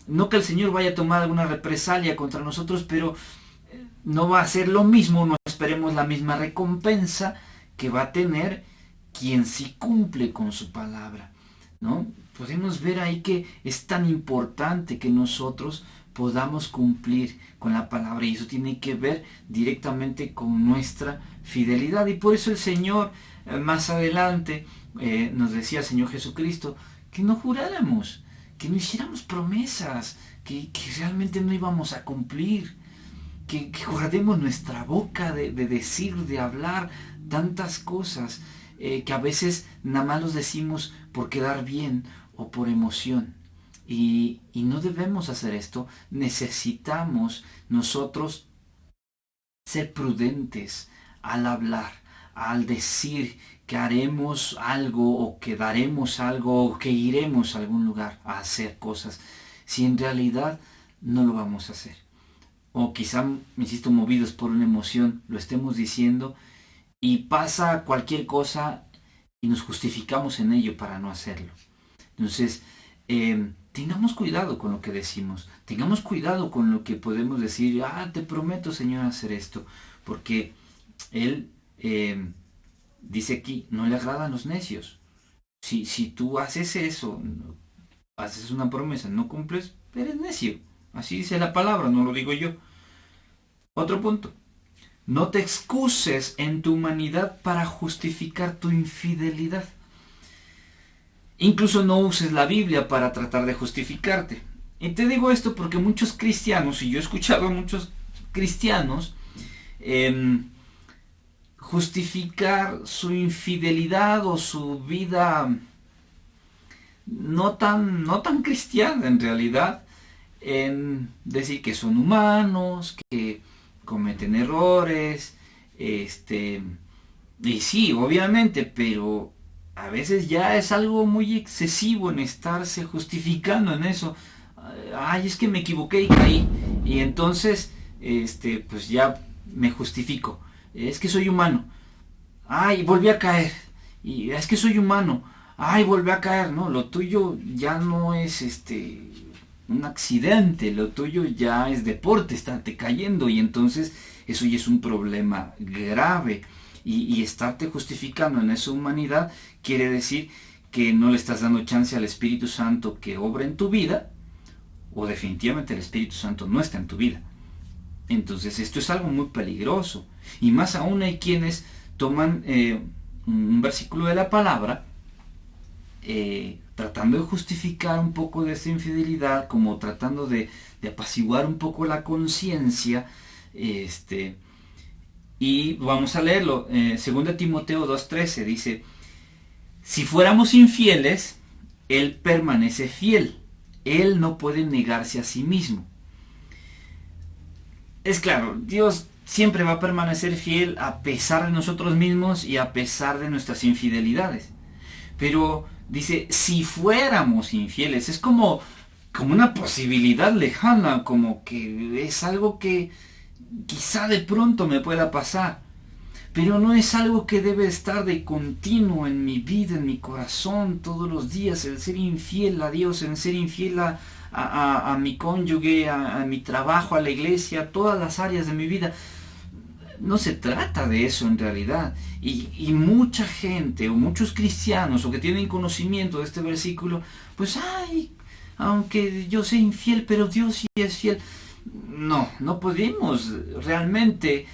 no que el Señor vaya a tomar alguna represalia contra nosotros, pero no va a ser lo mismo, no esperemos la misma recompensa que va a tener quien sí cumple con su palabra, ¿no? Podemos ver ahí que es tan importante que nosotros podamos cumplir con la palabra, y eso tiene que ver directamente con nuestra fidelidad. Y por eso el Señor más adelante nos decía el Señor Jesucristo que no juráramos, que no hiciéramos promesas que realmente no íbamos a cumplir, que guardemos nuestra boca de decir, de hablar tantas cosas que a veces nada más los decimos por quedar bien o por emoción. Y no debemos hacer esto. Necesitamos nosotros ser prudentes al hablar, al decir que haremos algo o que daremos algo o que iremos a algún lugar a hacer cosas, si en realidad no lo vamos a hacer. O quizá, insisto, movidos por una emoción, lo estemos diciendo y pasa cualquier cosa y nos justificamos en ello para no hacerlo. Entonces, tengamos cuidado con lo que decimos, tengamos cuidado con lo que podemos decir: te prometo, Señor, hacer esto, porque Él dice aquí: no le agradan los necios. Si tú haces eso, haces una promesa, no cumples, eres necio. Así dice la palabra, no lo digo yo. Otro punto. No te excuses en tu humanidad para justificar tu infidelidad. Incluso no uses la Biblia para tratar de justificarte. Y te digo esto porque muchos cristianos, y yo he escuchado a muchos cristianos, justificar su infidelidad o su vida no tan cristiana en realidad, en decir que son humanos, que cometen errores, y sí, obviamente, pero a veces ya es algo muy excesivo en estarse justificando en eso. Ay, es que me equivoqué y caí. Y entonces, pues ya me justifico. Es que soy humano. Ay, volví a caer. Y es que soy humano. Ay, volví a caer. No, lo tuyo ya no es un accidente. Lo tuyo ya es deporte, estarte cayendo. Y entonces eso ya es un problema grave. Y estarte justificando en esa humanidad quiere decir que no le estás dando chance al Espíritu Santo que obra en tu vida, o definitivamente el Espíritu Santo no está en tu vida. Entonces esto es algo muy peligroso. Y más aún hay quienes toman un versículo de la palabra, tratando de justificar un poco de esta infidelidad, como tratando de apaciguar un poco la conciencia, y vamos a leerlo. 2 Timoteo 2:13 dice: si fuéramos infieles, Él permanece fiel. Él no puede negarse a sí mismo. Es claro, Dios siempre va a permanecer fiel a pesar de nosotros mismos y a pesar de nuestras infidelidades. Pero dice, si fuéramos infieles, es como una posibilidad lejana, como que es algo que quizá de pronto me pueda pasar, pero no es algo que debe estar de continuo en mi vida, en mi corazón, todos los días, el ser infiel a Dios, el ser infiel a mi cónyuge, a mi trabajo, a la iglesia, a todas las áreas de mi vida. No se trata de eso en realidad. Y mucha gente, o muchos cristianos, o que tienen conocimiento de este versículo, pues, ay, aunque yo sea infiel, pero Dios sí es fiel. No podemos realmente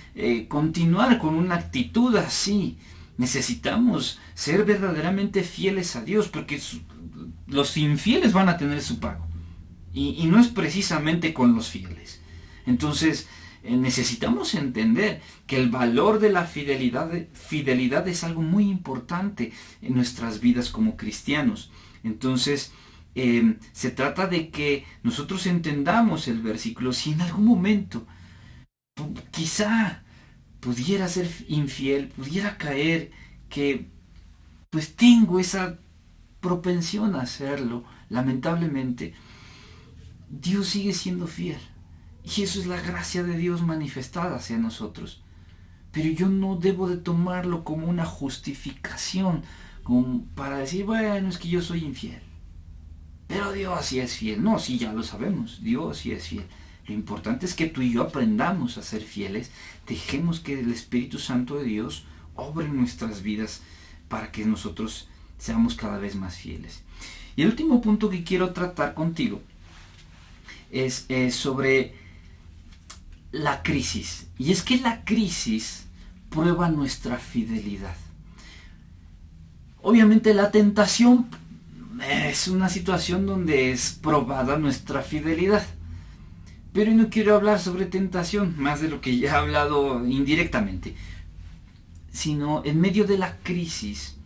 continuar con una actitud así. Necesitamos ser verdaderamente fieles a Dios, porque los infieles van a tener su pago. Y no es precisamente con los fieles. Entonces, necesitamos entender que el valor de la fidelidad es algo muy importante en nuestras vidas como cristianos. Entonces, se trata de que nosotros entendamos el versículo. Si en algún momento quizá pudiera ser infiel, pudiera caer, que pues tengo esa propensión a hacerlo, lamentablemente, Dios sigue siendo fiel. Y eso es la gracia de Dios manifestada hacia nosotros. Pero yo no debo de tomarlo como una justificación, como para decir, bueno, es que yo soy infiel. Pero Dios sí es fiel. No, sí, ya lo sabemos, Dios sí es fiel. Lo importante es que tú y yo aprendamos a ser fieles, dejemos que el Espíritu Santo de Dios obre en nuestras vidas para que nosotros seamos cada vez más fieles. Y el último punto que quiero tratar contigo es sobre la crisis. Y es que la crisis prueba nuestra fidelidad. Obviamente la tentación es una situación donde es probada nuestra fidelidad. Pero no quiero hablar sobre tentación, más de lo que ya he hablado indirectamente, sino en medio de la crisis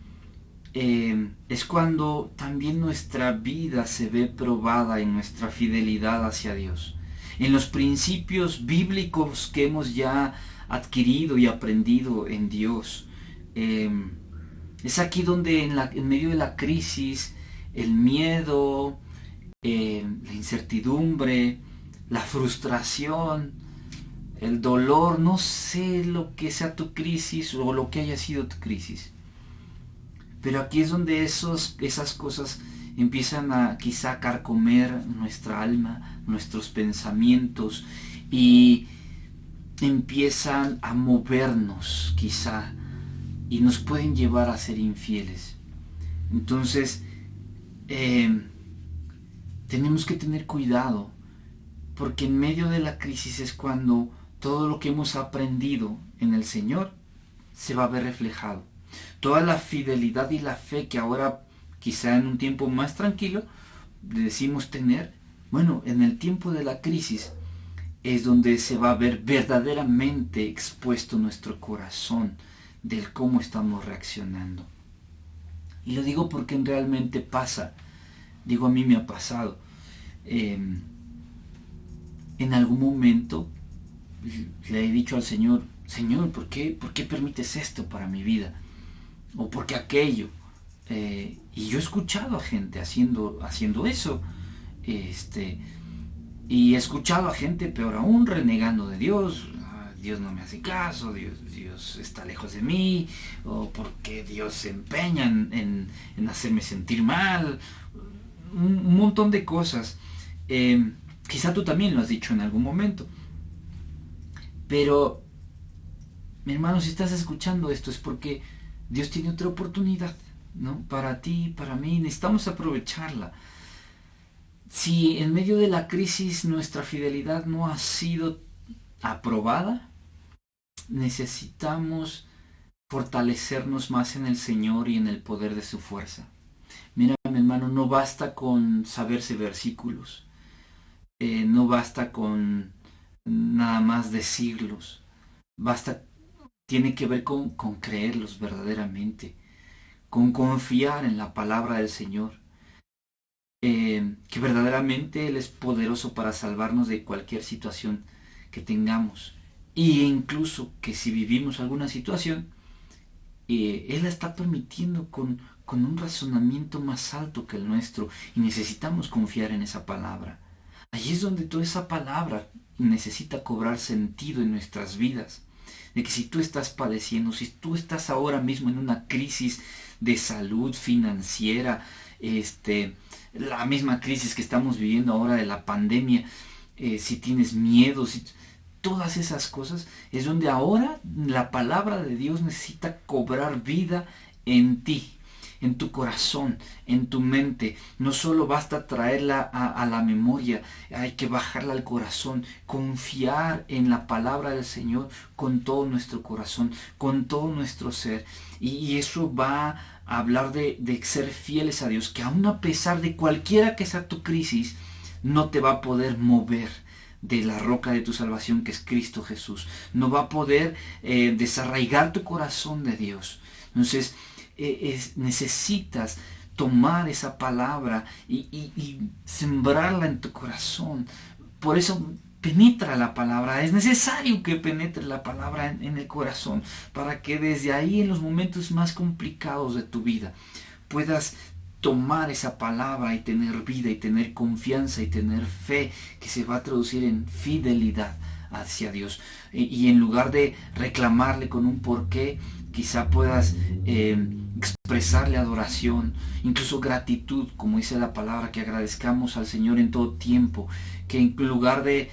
es cuando también nuestra vida se ve probada en nuestra fidelidad hacia Dios, en los principios bíblicos que hemos ya adquirido y aprendido en Dios. Es aquí donde en medio de la crisis, el miedo, la incertidumbre, la frustración, el dolor, no sé lo que sea tu crisis o lo que haya sido tu crisis, pero aquí es donde esas cosas empiezan a quizá carcomer nuestra alma, nuestros pensamientos, y empiezan a movernos quizá y nos pueden llevar a ser infieles. Entonces, tenemos que tener cuidado, porque en medio de la crisis es cuando todo lo que hemos aprendido en el Señor se va a ver reflejado. Toda la fidelidad y la fe que ahora, quizá en un tiempo más tranquilo, decimos tener, bueno, en el tiempo de la crisis es donde se va a ver verdaderamente expuesto nuestro corazón del cómo estamos reaccionando. Y lo digo porque realmente pasa. Digo, a mí me ha pasado. En algún momento le he dicho al Señor, Señor, ¿por qué permites esto para mi vida? ¿O por qué aquello? Y yo he escuchado a gente haciendo eso. Y he escuchado a gente peor aún renegando de Dios. Dios no me hace caso, Dios está lejos de mí, o porque Dios se empeña en hacerme sentir mal, un montón de cosas. Quizá tú también lo has dicho en algún momento, pero mi hermano, si estás escuchando esto es porque Dios tiene otra oportunidad, ¿no? Para ti, para mí, necesitamos aprovecharla. Si en medio de la crisis nuestra fidelidad no ha sido aprobada, necesitamos fortalecernos más en el Señor y en el poder de su fuerza. Mira, mi hermano, no basta con saberse versículos, no basta con nada más decirlos, tiene que ver con creerlos verdaderamente, con confiar en la palabra del Señor, que verdaderamente Él es poderoso para salvarnos de cualquier situación que tengamos. Y incluso que si vivimos alguna situación, Él la está permitiendo con un razonamiento más alto que el nuestro, y necesitamos confiar en esa palabra. Allí es donde toda esa palabra necesita cobrar sentido en nuestras vidas. De que si tú estás padeciendo, si tú estás ahora mismo en una crisis de salud financiera, la misma crisis que estamos viviendo ahora de la pandemia, si tienes miedo, todas esas cosas, es donde ahora la palabra de Dios necesita cobrar vida en ti, en tu corazón, en tu mente. No solo basta traerla a la memoria, hay que bajarla al corazón, confiar en la palabra del Señor con todo nuestro corazón, con todo nuestro ser. Y eso va a hablar de ser fieles a Dios, que aun a pesar de cualquiera que sea tu crisis, no te va a poder mover de la roca de tu salvación, que es Cristo Jesús. No va a poder desarraigar tu corazón de Dios. Entonces necesitas tomar esa palabra y sembrarla en tu corazón. Por eso penetra la palabra. Es necesario que penetre la palabra en el corazón, para que desde ahí, en los momentos más complicados de tu vida, puedas tomar esa palabra y tener vida y tener confianza y tener fe, que se va a traducir en fidelidad hacia Dios. Y en lugar de reclamarle con un porqué, quizá puedas expresarle adoración, incluso gratitud, como dice la palabra, que agradezcamos al Señor en todo tiempo, que en lugar de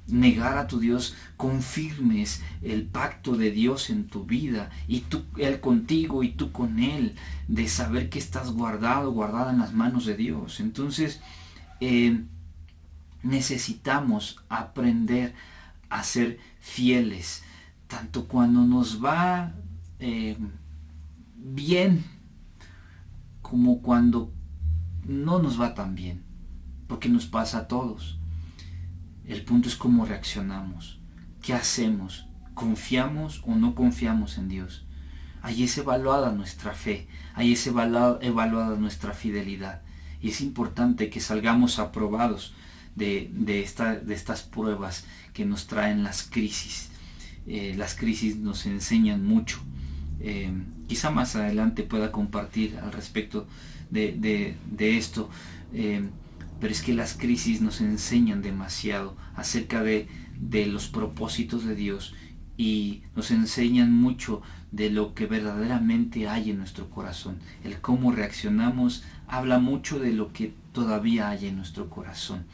negar a tu Dios, confirmes el pacto de Dios en tu vida, y Él contigo y tú con Él, de saber que estás guardada en las manos de Dios. Entonces necesitamos aprender a ser fieles, tanto cuando nos va bien como cuando no nos va tan bien, porque nos pasa a todos. El punto es cómo reaccionamos, qué hacemos, confiamos o no confiamos en Dios. Ahí es evaluada nuestra fe, ahí es evaluada nuestra fidelidad. Y es importante que salgamos aprobados de estas pruebas que nos traen las crisis. Las crisis nos enseñan mucho. Quizá más adelante pueda compartir al respecto de esto. Pero es que las crisis nos enseñan demasiado acerca de los propósitos de Dios, y nos enseñan mucho de lo que verdaderamente hay en nuestro corazón. El cómo reaccionamos habla mucho de lo que todavía hay en nuestro corazón.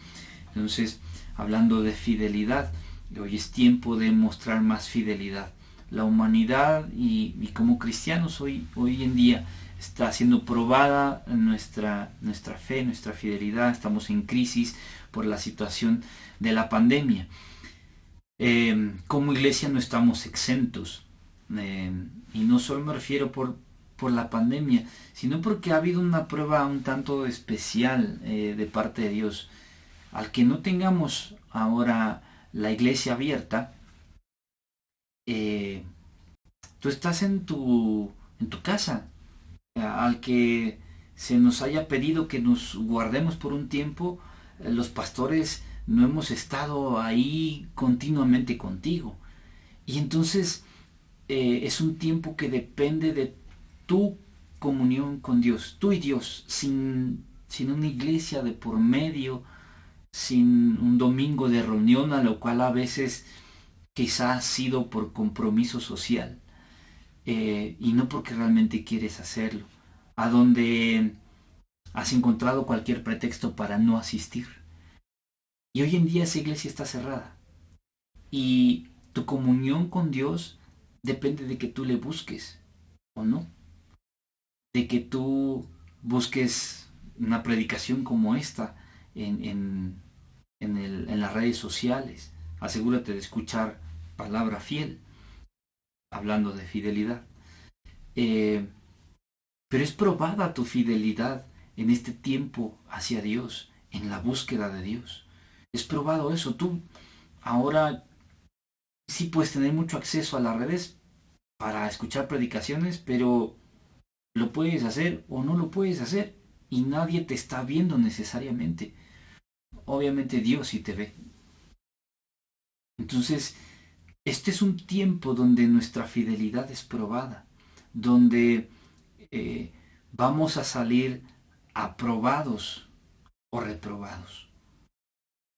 Entonces, hablando de fidelidad, hoy es tiempo de mostrar más fidelidad. La humanidad y como cristianos hoy en día está siendo probada nuestra fe, nuestra fidelidad. Estamos en crisis por la situación de la pandemia. Como iglesia no estamos exentos. Y no solo me refiero por la pandemia, sino porque ha habido una prueba un tanto especial de parte de Dios. Al que no tengamos ahora la iglesia abierta, tú estás en tu casa. Al que se nos haya pedido que nos guardemos por un tiempo, los pastores no hemos estado ahí continuamente contigo. Y entonces es un tiempo que depende de tu comunión con Dios, tú y Dios, sin una iglesia de por medio, sin un domingo de reunión, a lo cual a veces quizás ha sido por compromiso social, y no porque realmente quieres hacerlo, a donde has encontrado cualquier pretexto para no asistir. Y hoy en día esa iglesia está cerrada. Y tu comunión con Dios depende de que tú le busques o no. De que tú busques una predicación como esta en las redes sociales. Asegúrate de escuchar palabra fiel, hablando de fidelidad. Pero es probada tu fidelidad en este tiempo hacia Dios, en la búsqueda de Dios. Es probado eso. Tú ahora sí puedes tener mucho acceso a las redes para escuchar predicaciones, pero lo puedes hacer o no lo puedes hacer y nadie te está viendo necesariamente. Obviamente Dios sí te ve. Entonces, este es un tiempo donde nuestra fidelidad es probada, donde vamos a salir aprobados o reprobados.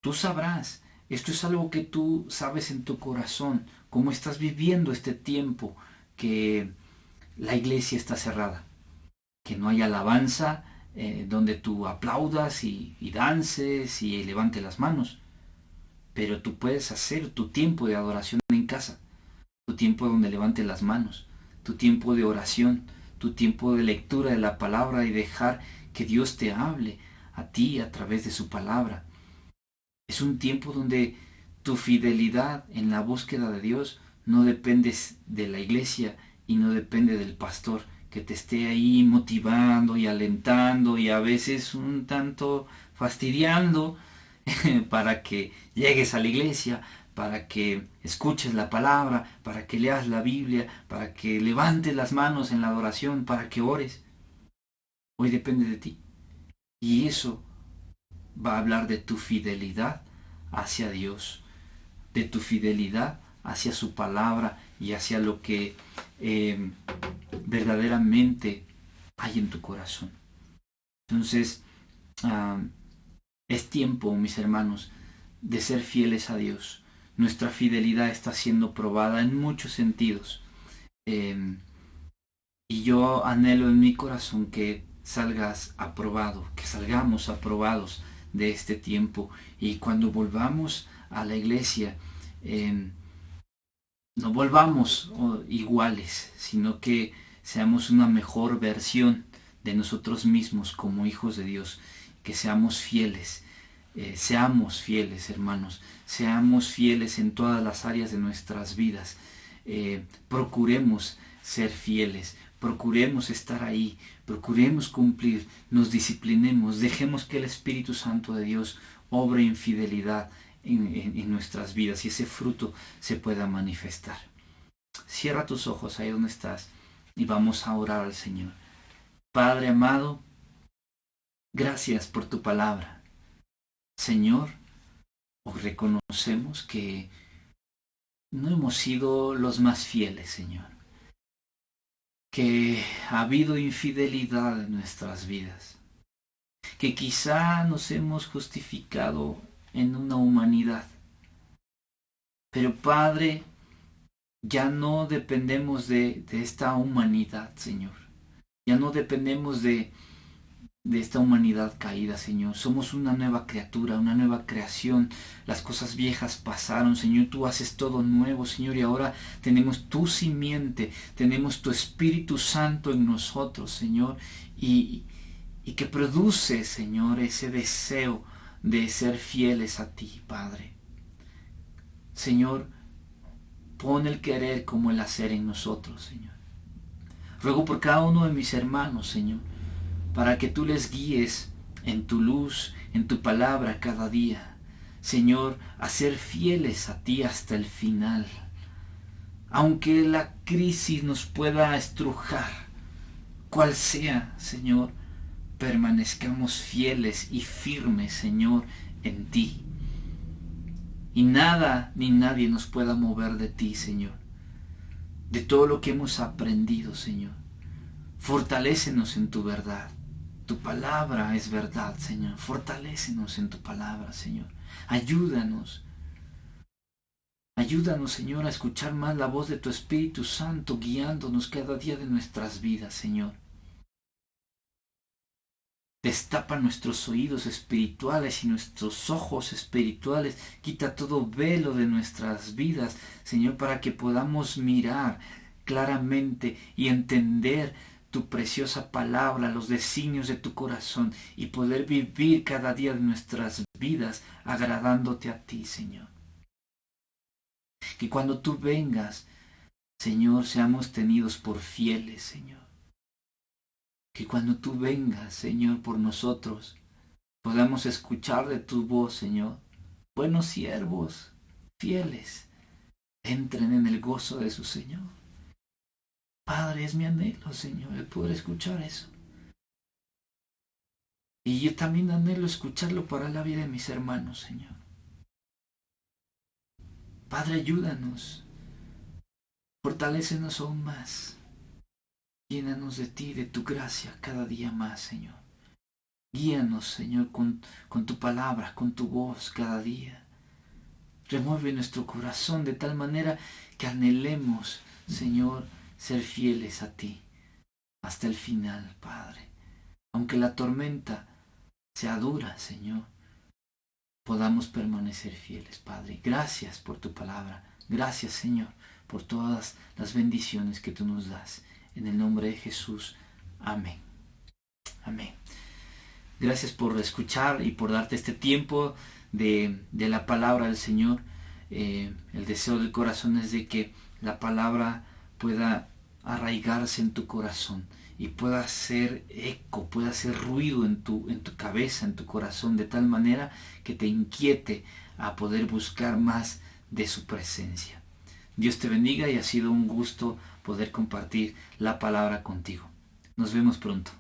Tú sabrás, esto es algo que tú sabes en tu corazón, cómo estás viviendo este tiempo que la iglesia está cerrada, que no hay alabanza donde tú aplaudas y dances y levantes las manos, pero tú puedes hacer tu tiempo de adoración en casa, tu tiempo donde levantes las manos, tu tiempo de oración, tu tiempo de lectura de la palabra y dejar que Dios te hable a ti a través de su palabra. Es un tiempo donde tu fidelidad en la búsqueda de Dios no depende de la iglesia y no depende del pastor que te esté ahí motivando y alentando y a veces un tanto fastidiando para que llegues a la iglesia, para que escuches la palabra, para que leas la Biblia, para que levantes las manos en la adoración, para que ores. Hoy depende de ti. Y eso va a hablar de tu fidelidad hacia Dios, de tu fidelidad hacia su palabra y hacia lo que verdaderamente hay en tu corazón. Entonces, es tiempo, mis hermanos, de ser fieles a Dios. Nuestra fidelidad está siendo probada en muchos sentidos. Y yo anhelo en mi corazón que salgas aprobado, que salgamos aprobados de este tiempo. Y cuando volvamos a la iglesia, no volvamos iguales, sino que seamos una mejor versión de nosotros mismos como hijos de Dios, que seamos fieles. Seamos fieles, hermanos, seamos fieles en todas las áreas de nuestras vidas. Procuremos ser fieles, procuremos estar ahí, procuremos cumplir, nos disciplinemos, dejemos que el Espíritu Santo de Dios obre en fidelidad en nuestras vidas y ese fruto se pueda manifestar. Cierra tus ojos ahí donde estás y vamos a orar al Señor. Padre amado, gracias por tu palabra. Señor, hoy reconocemos que no hemos sido los más fieles, Señor. Que ha habido infidelidad en nuestras vidas. Que quizá nos hemos justificado en una humanidad. Pero Padre, ya no dependemos de esta humanidad, Señor. Ya no dependemos de de esta humanidad caída, Señor. Somos una nueva criatura, una nueva creación. Las cosas viejas pasaron, Señor. Tú haces todo nuevo, Señor. Y ahora tenemos tu simiente, tenemos tu Espíritu Santo en nosotros, Señor. Y que produce, Señor, ese deseo de ser fieles a ti, Padre. Señor, pon el querer como el hacer en nosotros, Señor. Ruego por cada uno de mis hermanos, Señor, para que tú les guíes en tu luz, en tu palabra cada día. Señor, a ser fieles a ti hasta el final. Aunque la crisis nos pueda estrujar, cual sea, Señor, permanezcamos fieles y firmes, Señor, en ti. Y nada ni nadie nos pueda mover de ti, Señor. De todo lo que hemos aprendido, Señor. Fortalécenos en tu verdad. Tu palabra es verdad, Señor. Fortalécenos en tu palabra, Señor. Ayúdanos. Ayúdanos, Señor, a escuchar más la voz de tu Espíritu Santo, guiándonos cada día de nuestras vidas, Señor. Destapa nuestros oídos espirituales y nuestros ojos espirituales. Quita todo velo de nuestras vidas, Señor, para que podamos mirar claramente y entender tu preciosa palabra, los designios de tu corazón y poder vivir cada día de nuestras vidas agradándote a ti, Señor. Que cuando tú vengas, Señor, seamos tenidos por fieles, Señor. Que cuando tú vengas, Señor, por nosotros, podamos escuchar de tu voz, Señor. Buenos siervos, fieles, entren en el gozo de su Señor. Padre, es mi anhelo, Señor, el poder escuchar eso. Y yo también anhelo escucharlo para la vida de mis hermanos, Señor. Padre, ayúdanos. Fortalécenos aún más. Llénanos de ti, de tu gracia, cada día más, Señor. Guíanos, Señor, con tu palabra, con tu voz cada día. Remueve nuestro corazón de tal manera que anhelemos, Señor, ser fieles a ti hasta el final, Padre. Aunque la tormenta sea dura, Señor, podamos permanecer fieles, Padre. Gracias por tu palabra. Gracias, Señor, por todas las bendiciones que tú nos das. En el nombre de Jesús. Amén. Amén. Gracias por escuchar y por darte este tiempo de la palabra del Señor. El deseo del corazón es de que la palabra pueda arraigarse en tu corazón y pueda hacer eco, pueda hacer ruido en tu cabeza, en tu corazón, de tal manera que te inquiete a poder buscar más de su presencia. Dios te bendiga y ha sido un gusto poder compartir la palabra contigo. Nos vemos pronto.